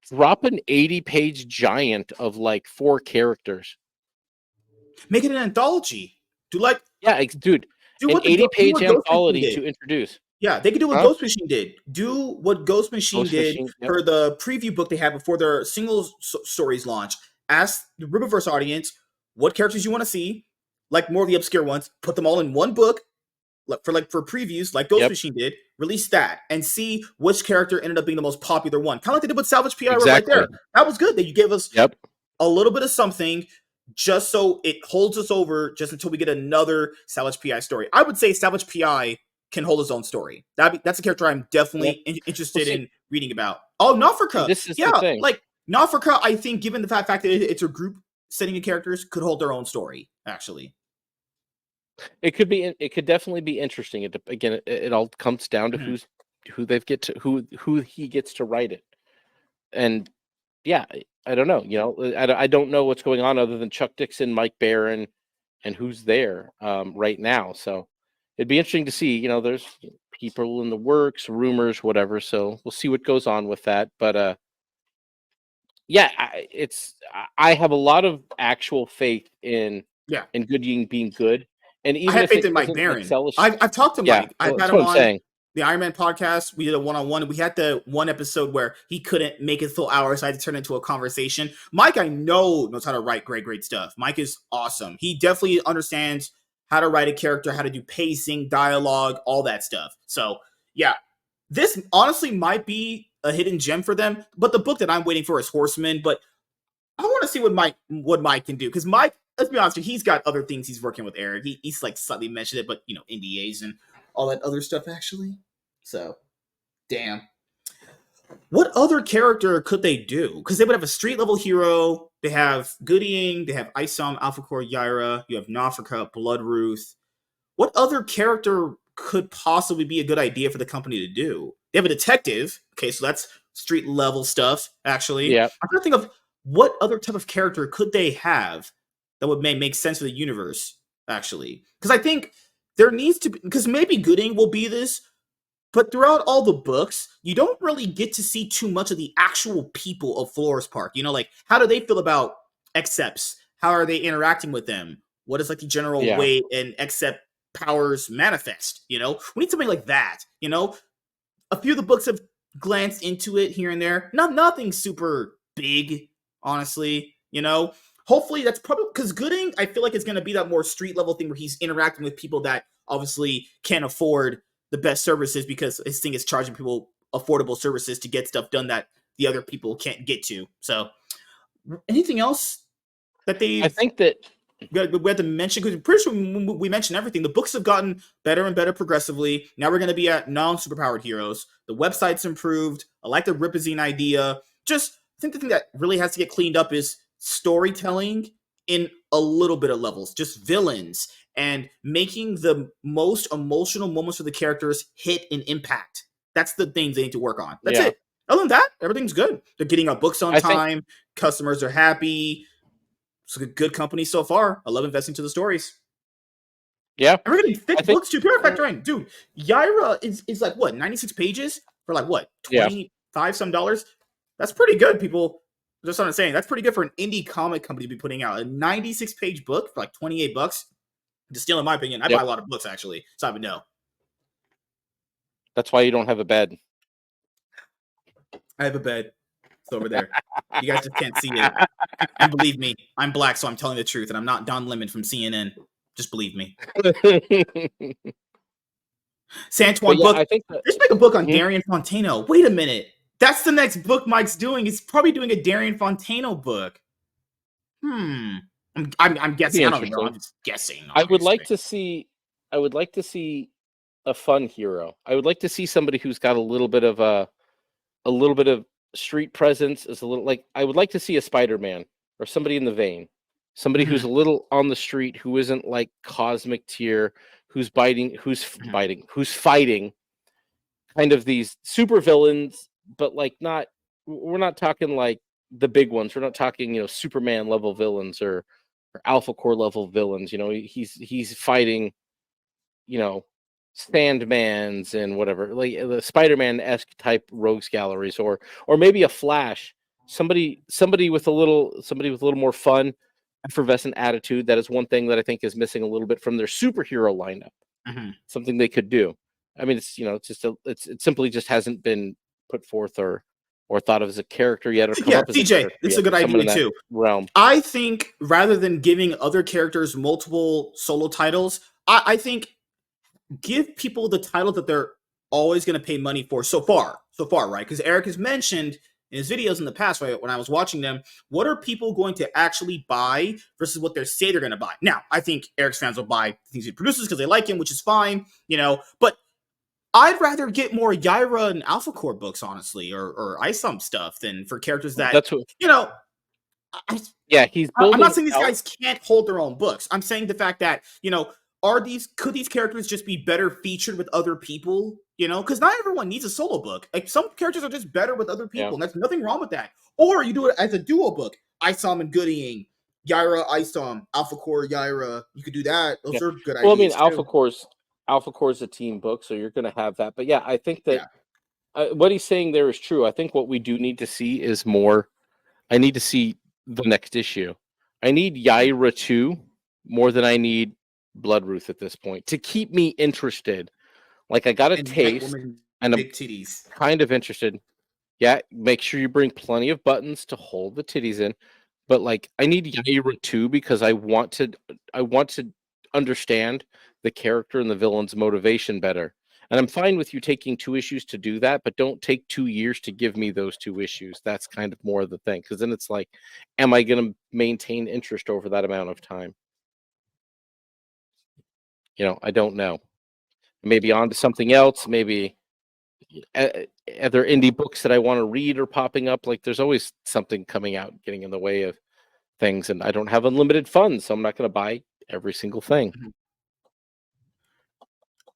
drop an 80-page giant of like 4 characters. Make it an anthology. Do like Yeah, dude, do an what the do 80-page what Ghost Machine anthology did. to introduce. Yeah, they could do what Huh? Ghost Machine did. Do what Ghost Machine Ghost did Machine. Yep. for the preview book they had before their single stories launch. Ask the Rippaverse audience what characters you want to see, like more of the obscure ones. Put them all in one book for previews, like Ghost Yep. Machine did. Release that and see which character ended up being the most popular one. Kind of like they did with Salvage PR right Exactly. there. That was good. That you gave us Yep. a little bit of something just so it holds us over just until we get another Salvage PI story. I would say Salvage PI can hold his own story. That's a character I'm Yep. definitely Well, interested see, in reading about. Oh, Nofrika. this is the Yeah, thing. like Nofrika, I think, given the fact that it's a group setting of characters, could hold their own story, actually. It could be. It could definitely be interesting. Again, it all comes down to Mhm. who he gets to write it. And yeah, I don't know. You know, I don't know what's going on other than Chuck Dixon, Mike Barron, and who's there right now. So it'd be interesting to see. You know, there's people in the works, rumors, whatever. So we'll see what goes on with that. But yeah, I have a lot of actual faith Yeah. in Goodyng being good, and I even have if faith it in Mike doesn't Barron. excel, I've talked to yeah, Mike. well, I've had that's what him I'm on saying. the Iron Man podcast, we did a one-on-one. We had the one episode where he couldn't make it full hour, so I had to turn it into a conversation. Mike, I know, knows how to write great stuff. Mike is awesome. He definitely understands how to write a character, how to do pacing, dialogue, all that stuff. So, yeah, this honestly might be a hidden gem for them. But the book that I'm waiting for is Horseman. But I want to see what Mike can do, because Mike, let's be honest, he's got other things he's working with Eric. He's like slightly mentioned it, but NDAs and all that other stuff actually. So, damn. What other character could they do? Because they would have a street level hero. They have Goodyng. They have Isom, Alpha Core, Yaira. You have Nafrika, Bloodruth. What other character could possibly be a good idea for the company to do? They have a detective. Okay, so that's street level stuff, actually. Yeah. I'm trying to think of what other type of character could they have that would make sense for the universe, actually. Because I think there needs to be, because maybe Goodyng will be this, but throughout all the books, you don't really get to see too much of the actual people of Flores Park. Like, how do they feel about accepts? How are they interacting with them? What is like the general way an accept powers manifest? We need something like that. A few of the books have glanced into it here and there. Nothing super big, honestly. Hopefully that's probably because Goodyng, I feel like it's going to be that more street level thing where he's interacting with people that obviously can't afford the best services, because his thing is charging people affordable services to get stuff done that the other people can't get to. So, anything else that I think that we had to mention, because I'm pretty sure we mentioned everything. The books have gotten better and better progressively. Now we're going to be at non-superpowered heroes. The website's improved. I like the Rippaverse idea. Just, I think the thing that really has to get cleaned up is storytelling in a little bit of levels. Just villains and making the most emotional moments for the characters hit and impact. That's the things they need to work on. That's it. Other than that, everything's good. They're getting our books on time. Customers are happy. It's a good company so far. I love investing to the stories. Yeah. And we're getting thick books too. Pure factor in. Dude, Yaira is like, what, 96 pages? For like, what, 25 some dollars? That's pretty good, people. Just what I'm saying. That's pretty good for an indie comic company to be putting out. A 96-page book for like $28. Just still, in my opinion, I buy a lot of books, actually. So I would know. That's why you don't have a bed. I have a bed. It's over there. You guys just can't see it. And believe me, I'm black, so I'm telling the truth, and I'm not Don Lemon from CNN. Just believe me. Santuan book. I think that, they should make a book on Darian Fontano. Wait a minute. That's the next book Mike's doing. He's probably doing a Darian Fontano book. I'm guessing. I don't know. I'm just guessing. I would like to see a fun hero. I would like to see somebody who's got a little bit of street presence. Is a little like, I would like to see a Spider-Man or somebody in the vein. Somebody who's a little on the street, who isn't like cosmic tier, who's fighting kind of these super villains, but like we're not talking like the big ones. We're not talking, Superman level villains or Alpha Core level villains. He's fighting, Sandmans and whatever, like the Spider-Man-esque type rogues galleries, or maybe a Flash, somebody with a little more fun, effervescent attitude. That is one thing that I think is missing a little bit from their superhero lineup. Something they could do. I mean, it's it simply just hasn't been put forth or thought of as a character yet. Or come up as DJ, it's a good idea too. Realm. I think rather than giving other characters multiple solo titles, I think give people the title that they're always going to pay money for so far, right? Because Eric has mentioned in his videos in the past, right, when I was watching them, what are people going to actually buy versus what they say they're going to buy? Now, I think Eric's fans will buy things he produces because they like him, which is fine, but I'd rather get more Yaira and Alpha Core books, honestly, or Isom stuff than for characters that, That's what, I'm not saying these guys can't hold their own books. I'm saying the fact that, could these characters just be better featured with other people? Because not everyone needs a solo book. Like, some characters are just better with other people, and there's nothing wrong with that. Or you do it as a duo book. Isom and Goodyng, Yaira, Isom, Alpha Core, Yaira. You could do that. Those are good ideas. Well, I mean, Alpha Core is a team book, so you're going to have that. But yeah, I think that what he's saying there is true. I think what we do need to see is more. I need to see the next issue. I need Yaira 2 more than I need Bloodruth at this point to keep me interested. Like, I got a And white taste, woman, and I'm big titties. kind of interested. Yeah, make sure you bring plenty of buttons to hold the titties in. But, like, I need Yaira too because I want to understand the character and the villain's motivation better. And I'm fine with you taking 2 issues to do that, but don't take 2 years to give me those 2 issues. That's kind of more of the thing, because then it's like, am I gonna maintain interest over that amount of time? I don't know. Maybe on to something else, maybe other indie books that I wanna read are popping up, like, there's always something coming out, getting in the way of things, and I don't have unlimited funds, so I'm not gonna buy every single thing. Mhm.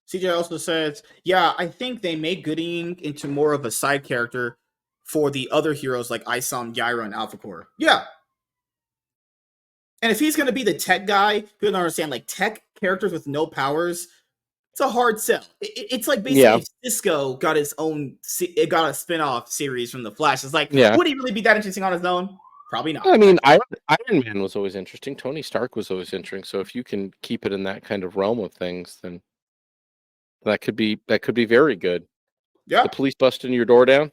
CJ also says, yeah, I think they made Goodyng into more of a side character for the other heroes like Isom, Yaira, and Alpha Core. Yeah. And if he's going to be the tech guy, people don't understand, like, tech characters with no powers, it's a hard sell. It's like basically Yeah, if Cisco got his own, it got a spin-off series from The Flash. It's like, yeah. would he really be that interesting on his own? Probably not. I mean, Iron Man was always interesting, Tony Stark was always interesting, so if you can keep it in that kind of realm of things, then that could be very good. Yeah. The police busting your door down?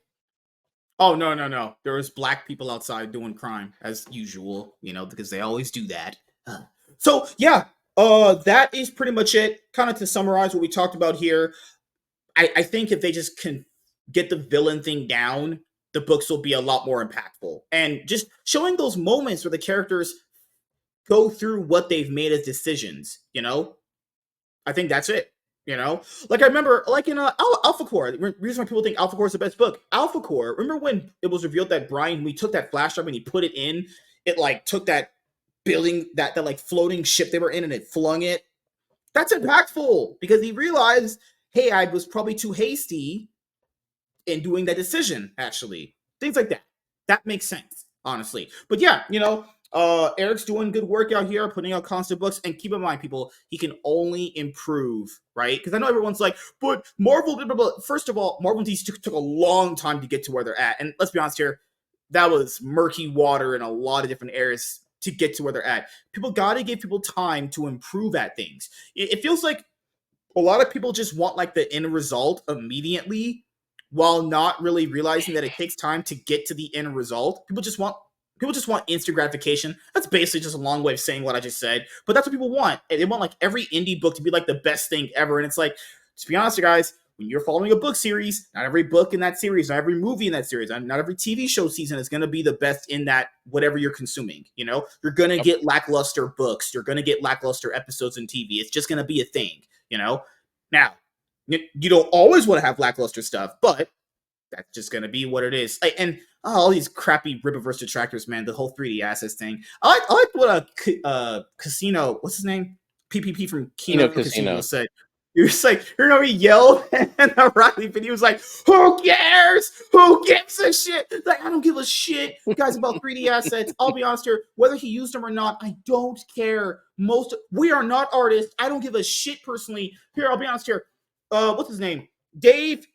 Oh, no, no, no. There was black people outside doing crime as usual, because they always do that. So, yeah, that is pretty much it. Kind of to summarize what we talked about here, I think if they just can get the villain thing down, the books will be a lot more impactful. And just showing those moments where the characters go through what they've made as decisions. I think that's it. Like I remember, like in Alpha Core, the reason why people think Alpha Core is the best book. Alpha Core. Remember when it was revealed that Brian, we took that flash drive and he put it in, it like took that building, that like floating ship they were in, and it flung it. That's impactful because he realized, hey, I was probably too hasty in doing that decision. Actually, things like that. That makes sense, honestly. But yeah, Eric's doing good work out here, putting out constant books. And keep in mind, people, he can only improve, right? Because I know everyone's like, but Marvel, blah, blah, blah. First of all, Marvel took a long time to get to where they're at. And let's be honest here, that was murky water in a lot of different areas to get to where they're at. People got to give people time to improve at things. It feels like a lot of people just want like the end result immediately while not really realizing that it takes time to get to the end result. People just want instant gratification. That's basically just a long way of saying what I just said, but that's what people want. They want like every indie book to be like the best thing ever. And it's like, to be honest, you guys, when you're following a book series, not every book in that series, not every movie in that series, not every TV show season is going to be the best in that whatever you're consuming. You're going to get lackluster books. You're going to get lackluster episodes in TV. It's just going to be a thing. Now, you don't always want to have lackluster stuff, but that's just going to be what it is. And all these crappy Rippaverse detractors, man, the whole 3D assets thing. I like what Casino, what's his name? PPP from Kino Casino Casino. said. He was like, he yelled, and the Riley video was like, who cares? Who gives a shit? Like, I don't give a shit, guys, about 3D assets. I'll be honest here, whether he used them or not, I don't care. We are not artists. I don't give a shit personally. Here, I'll be honest here. What's his name? Dave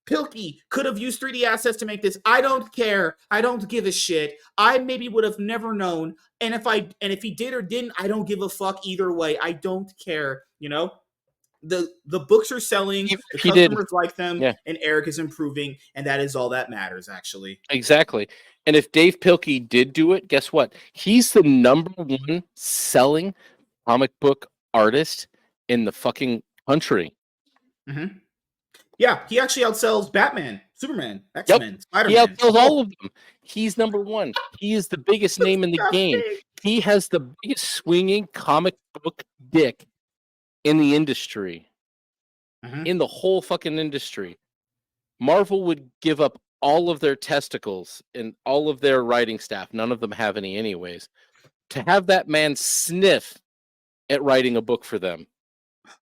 Pilkey could have used 3D assets to make this. I don't care. I don't give a shit. I maybe would have never known. And if he did or didn't, I don't give a fuck either way. I don't care. The books are selling, Even the if he did, customers like them, yeah, and Eric is improving, and that is all that matters, actually. exactly. And if Dave Pilkey did do it, guess what? He's the number one selling comic book artist in the fucking country. Mm-hmm. Yeah, he actually outsells Batman, Superman, Yep. X-Men, He Spider-Man. outsells all Oh, of them. He's number one. He is the biggest that's name in the game. disgusting. He has the biggest swinging comic book dick in the industry, Mm-hmm. in the whole fucking industry. Marvel would give up all of their testicles and all of their writing staff. None of them have any, anyways, to have that man sniff at writing a book for them.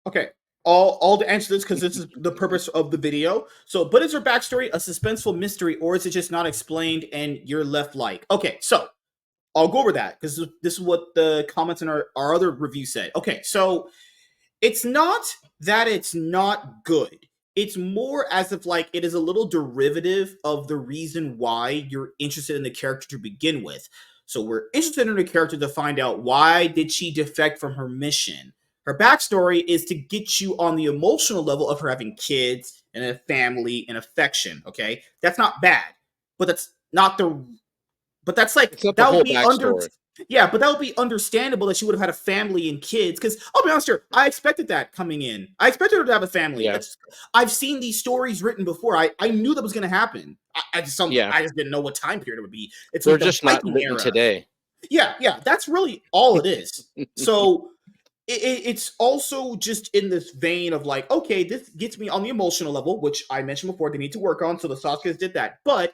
Okay. All to answer this, because this is the purpose of the video. So, but is her backstory a suspenseful mystery, or is it just not explained and you're left like? Okay, so I'll go over that because this is what the comments in our other review said. Okay, so it's not that it's not good. It's more as if like it is a little derivative of the reason why you're interested in the character to begin with. So we're interested in the character to find out, why did she defect from her mission? Her backstory is to get you on the emotional level of her having kids and a family and affection. Okay, that's not bad, but that's not the. But that's like It's not the that would whole be under. backstory. Yeah, but that would be understandable that she would have had a family and kids. Because I'll be honest here, I expected that coming in. I expected her to have a family. Yeah. That's I've seen these stories written before. I knew that was going to happen. Yeah. I just didn't know what time period it would be. It's They're like the just not Viking written era. today. Yeah, that's really all it is. So it's also just in this vein of like, okay, this gets me on the emotional level, which I mentioned before they need to work on. So the Sasuke's did that, but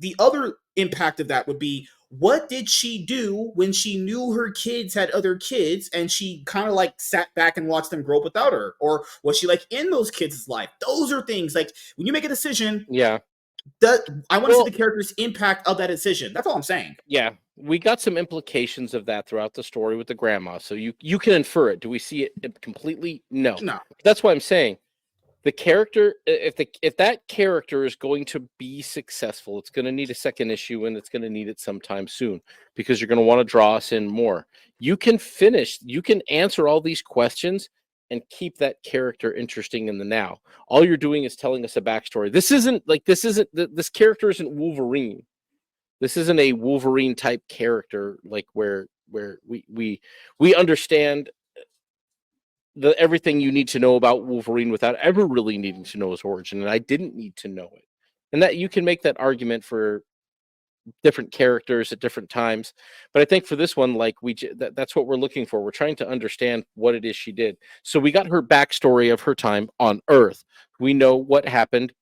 the other impact of that would be what did she do when she knew her kids had other kids and she kind of like sat back and watched them grow up without her? Or was she like in those kids' life? Those are things like when you make a decision, Yeah. that I want to see the Well, character's impact of that decision. That's all I'm saying. yeah, we got some implications of that throughout the story with the grandma. So you can infer it. Do we see it completely? No. No. That's why I'm saying the character, if that character is going to be successful, it's going to need a second issue, and it's going to need it sometime soon, because you're going to want to draw us in more. You can answer all these questions and keep that character interesting in the now. All you're doing is telling us a backstory. This character isn't Wolverine. This isn't a Wolverine type character, like where we understand everything you need to know about Wolverine without ever really needing to know his origin, and I didn't need to know it. And that you can make that argument for different characters at different times, but I think for this one, like that's what we're looking for. We're trying to understand what it is she did. So we got her backstory of her time on Earth. We know what happened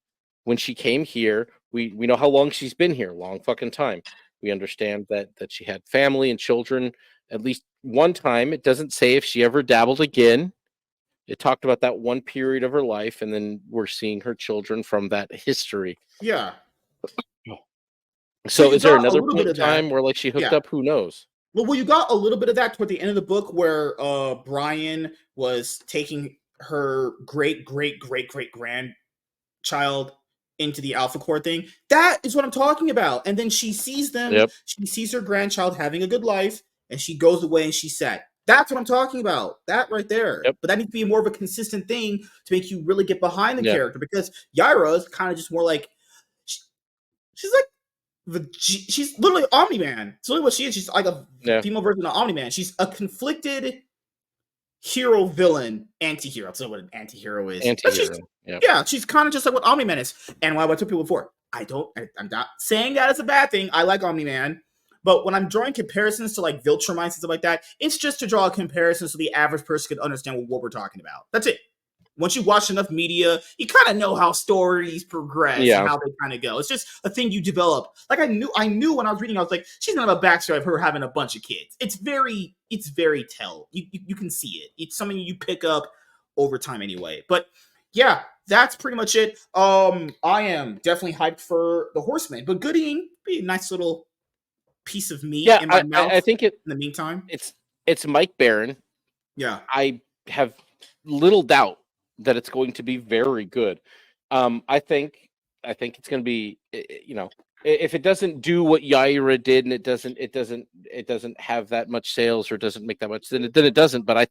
when she came here. We know how long she's been here, long fucking time. We understand that she had family and children at least one time. It doesn't say if she ever dabbled again. It talked about that one period of her life, and then we're seeing her children from that history. Yeah. So Well, you is there got a another little bit point in of that. time where like she hooked Yeah. up? Who knows? Well, you got a little bit of that toward the end of the book where Brian was taking her great grandchild into the Alpha Core thing. That is what I'm talking about. And then she sees them, Yep. she sees her grandchild having a good life, and she goes away and she's sad. That's what I'm talking about. That right there. Yep. But that needs to be more of a consistent thing to make you really get behind the Yeah. character, because Yaira is kind of just more like she's like she's literally Omni Man. It's literally what she is. She's like a female version of Omni Man. She's a conflicted hero villain anti-hero. That's what an anti-hero is. Anti-hero. Yeah, she's kind of just like what Omni Man is. And what I told people before, I'm not saying that is a bad thing. I like Omni Man. But when I'm drawing comparisons to like Viltrumites and stuff like that, it's just to draw a comparison so the average person can understand what we're talking about. That's it. Once you watch enough media, you kind of know how stories progress and how they kind of go. It's just a thing you develop. Like I knew when I was reading, I was like, she's gonna have a backstory of her having a bunch of kids. It's very tell. You can see it. It's something you pick up over time anyway. But yeah, that's pretty much it. I am definitely hyped for the Horseman, but Goodyng be a nice little piece of meat in my mouth. I think in the meantime, it's Mike Baron. Yeah, I have little doubt that it's going to be very good. I think it's going to be, if it doesn't do what Yaira did and it doesn't have that much sales or doesn't make that much, then it doesn't. But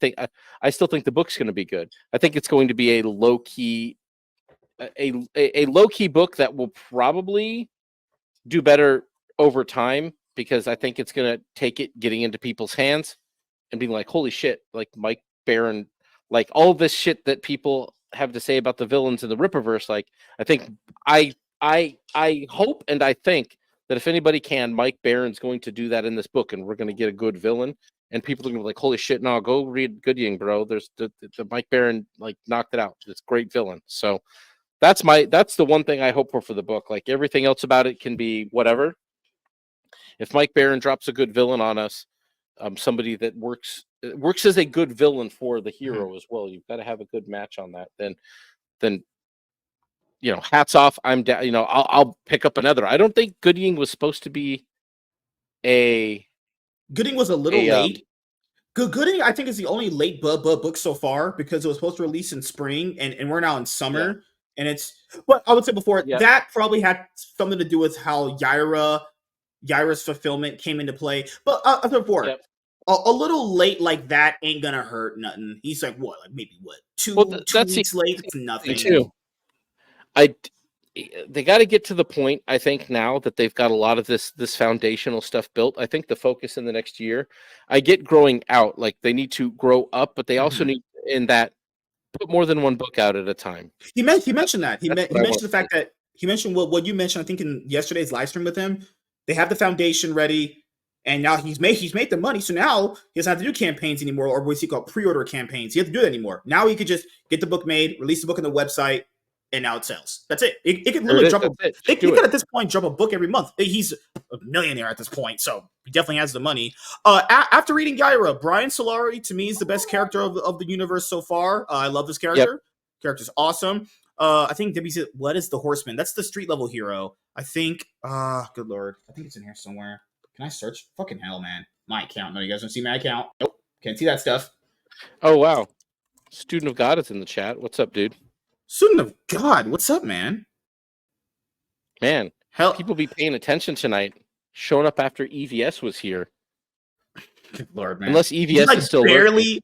I still think the book's going to be good. I think it's going to be a low key book that will probably do better over time, because I think it's going to take it getting into people's hands and being like, holy shit, like Mike Baron, like all this shit that people have to say about the villains in the Rippaverse. Like, I think I hope and I think that if anybody can, Mike Baron's going to do that in this book, and we're going to get a good villain, and people are going to be like, holy shit, no, go read Goodyng, bro. There's the Mike Baron like knocked it out. It's a great villain. So that's the one thing I hope for the book. Like everything else about it can be whatever. If Mike Baron drops a good villain on us, somebody that works as a good villain for the hero as well, you've got to have a good match on that. Then hats off. I'm down. I'll pick up another. I don't think Goodyng was supposed to be Goodyng was a little late. Goodyng, I think, is the only late book so far, because it was supposed to release in spring, and we're now in summer. And it's, but I would say before that probably had something to do with how Yaira's fulfillment came into play. But before, a little late like that ain't gonna hurt nothing. He's like, what, like maybe what, Well, two that's weeks late? the It's thing nothing. too. They got to get to the point, I think, now that they've got a lot of this foundational stuff built. I think the focus in the next year, I get growing out, like they need to grow up, but they also Mhm. need in that put more than one book out at a time. He That's, mentioned that. that's He what I want mentioned the to see. fact that he mentioned what you mentioned. I think in yesterday's live stream with him, they have the foundation ready, and now he's made the money. So now he doesn't have to do campaigns anymore, or what's he called pre-order campaigns. He doesn't do that anymore. Now he could just get the book made, release the book on the website, and now it sells. That's it. It could There it literally is. drop a. That's it. Just It do could it. at this point drop a book every month. He's a millionaire at this point, so he definitely has the money. After reading Yaira, Brian Solari to me is the best character of the universe so far. I love this Yep. character. Character's awesome. I think Debbie said, what is the Horseman? That's the street level hero. I think, good lord. I think it's in here somewhere. Can I search? Fucking hell, man. My account. No, you guys don't see my account. Nope. Can't see that stuff. Oh wow. Student of God is in the chat. What's up, dude? Student of God. What's up, man? Man, Hell, people be paying attention tonight. Showing up after EVS was here. good lord, man. Unless You EVS is like still lurking. barely,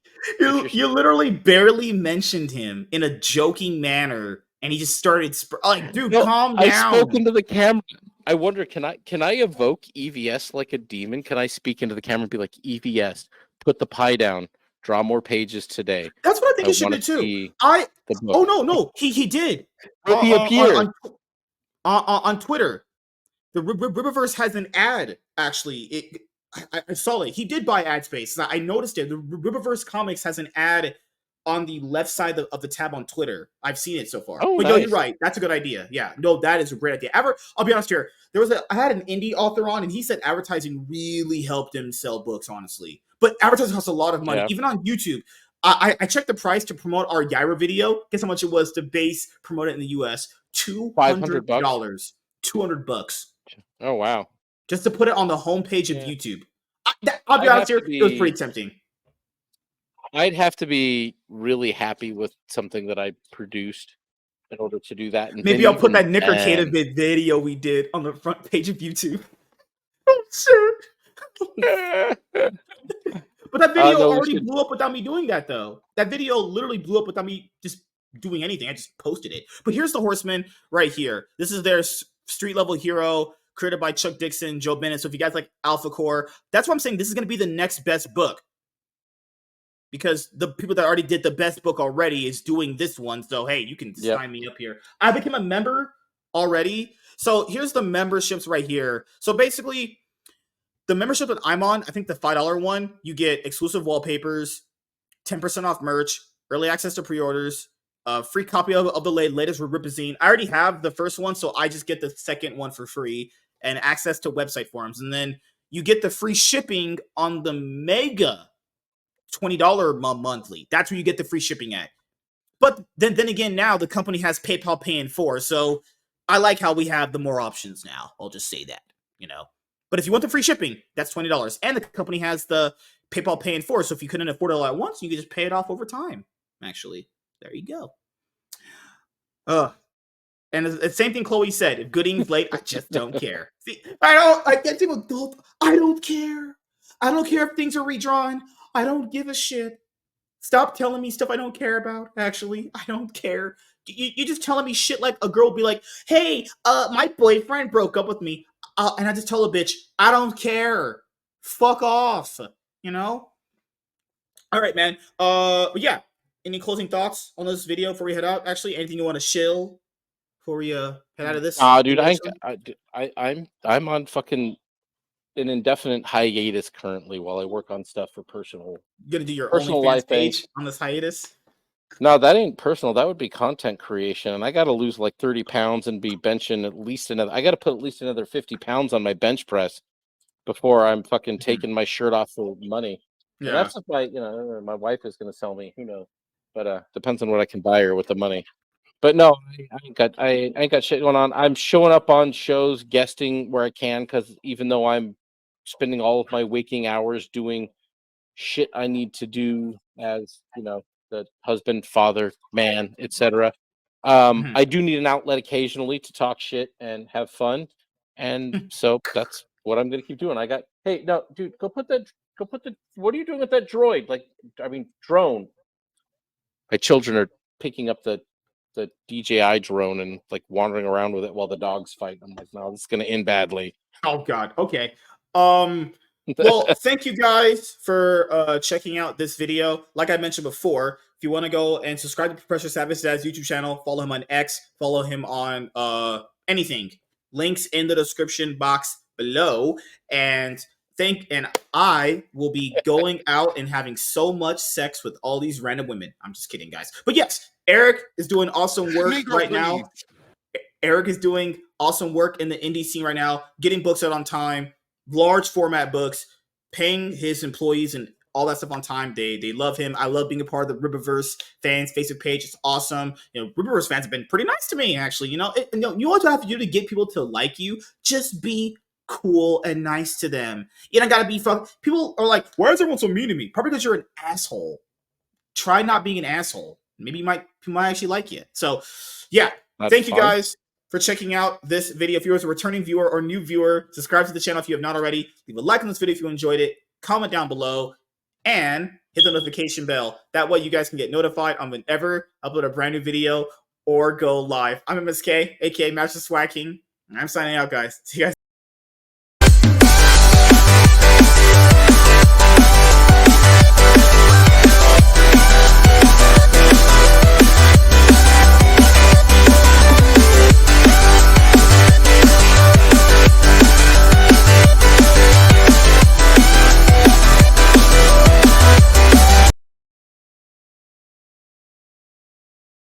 you literally barely mentioned him in a joking manner, and he just started, like, dude, No, calm I spoke down. into the camera. I wonder, can I evoke EVS like a demon? Can I speak into the camera and be like, EVS, put the pie down, draw more pages today. That's what I think I you should want do to too. see I, the oh book. no, he did. Would he appear? On Twitter, the Rippaverse has an ad. Actually, I saw it. He did buy ad space. I noticed it. The Rippaverse Comics has an ad on the left side of the tab on Twitter. I've seen it so far. Oh, But yo, you're nice. right. That's a good idea. Yeah, no, that is a great idea. I'll be honest here. I had an indie author on, and he said advertising really helped him sell books. Honestly, but advertising costs a lot of money, Yeah, even on YouTube. I checked the price to promote our Yaira video. Guess how much it was to base promote it in the US? two hundred $500. dollars, $200 Oh, wow. just to put it on the homepage of Yeah, YouTube. I'll be I'd honest have here, to it was pretty be. tempting. I'd have to be really happy with something that I produced in order to do that, and then Maybe I'll put even that Nickercata then. video we did on the front page of YouTube. Oh shit! But that video No, we already should. blew up without me doing that, though. That video literally blew up without me just doing anything. I just posted it. But here's the Horseman right here. This is their street level hero created by Chuck Dixon, Joe Bennett. So if you guys like Alpha Core, that's why I'm saying this is going to be the next best book, because the people that already did the best book already is doing this one. So hey, you can Yep. sign me up here. I became a member already. So here's the memberships right here. So basically, the membership that I'm on, I think the $5 one, you get exclusive wallpapers, 10% off merch, early access to pre-orders, a free copy of the latest Ripazine. I already have the first one, so I just get the second one for free, and access to website forums. And then you get the free shipping on the mega $20 monthly. That's where you get the free shipping at. But then again, now the company has PayPal Pay in 4, so I like how we have the more options now. I'll just say that, you know. But if you want the free shipping, that's $20, and the company has the PayPal Pay in 4. So if you couldn't afford it all at once, you can just pay it off over time. Actually, there you go. And the same thing Chloe said. If Gooding's late, I just don't care. See, I get people don't. I don't care. I don't care if things are redrawn. I don't give a shit. Stop telling me stuff I don't care about. Actually, I don't care. You just telling me shit like a girl will be like, "Hey, my boyfriend broke up with me," and I just tell a bitch, "I don't care. Fuck off." You know. All right, man. But yeah. Any closing thoughts on this video before we head out? Actually, anything you want to chill before we head out of this Dude, situation? I'm on fucking an indefinite hiatus currently while I work on stuff for You gonna do your personal OnlyFans life things. page on this hiatus? No, that ain't personal. That would be content creation, and I got to lose like 30 pounds and be benching at least another. I got to put at least another 50 pounds on my bench press before I'm fucking Mhm. taking my shirt off for money. And Yeah. that's if my wife is going to sell me. Who knows? But depends on what I can buy her with the money. But no, I ain't got shit going on. I'm showing up on shows, guesting where I can, because even though I'm spending all of my waking hours doing shit I need to do as the husband, father, man, etc. Mhm. I do need an outlet occasionally to talk shit and have fun, and so that's what I'm gonna keep doing. Hey, no, dude, go put that Go put the. What are you doing with that droid? Like, I mean, drone. My children are picking up the DJI drone and like wandering around with it while the dogs fight. I'm like, no, this is going to end badly. Oh God. Okay. Well, thank you guys for checking out this video. Like I mentioned before, if you want to go and subscribe to Professor Savage Dad's YouTube channel, follow him on X, follow him on anything. Links in the description box below. And I will be going out and having so much sex with all these random women. I'm just kidding, guys. But yes, Eric is doing awesome work right now. Eric is doing awesome work in the indie scene right now, getting books out on time, large format books, paying his employees and all that stuff on time. They love him. I love being a part of the Rippaverse fans Facebook page. It's awesome. You know, Rippaverse fans have been pretty nice to me, actually. You know, you know what you have to do to get people to like you? Just be cool and nice to them. You don't gotta be people are like, why is everyone so mean to me? Probably because you're an asshole. Try not being an asshole. Maybe people might actually like you. So yeah. Thank you guys for checking out this video. If you're a returning viewer or new viewer, subscribe to the channel if you have not already. Leave a like on this video if you enjoyed it. Comment down below and hit the notification bell. That way you guys can get notified on whenever I upload a brand new video or go live. I'm MSK, aka Master Swag King, and I'm signing out, guys. See you guys.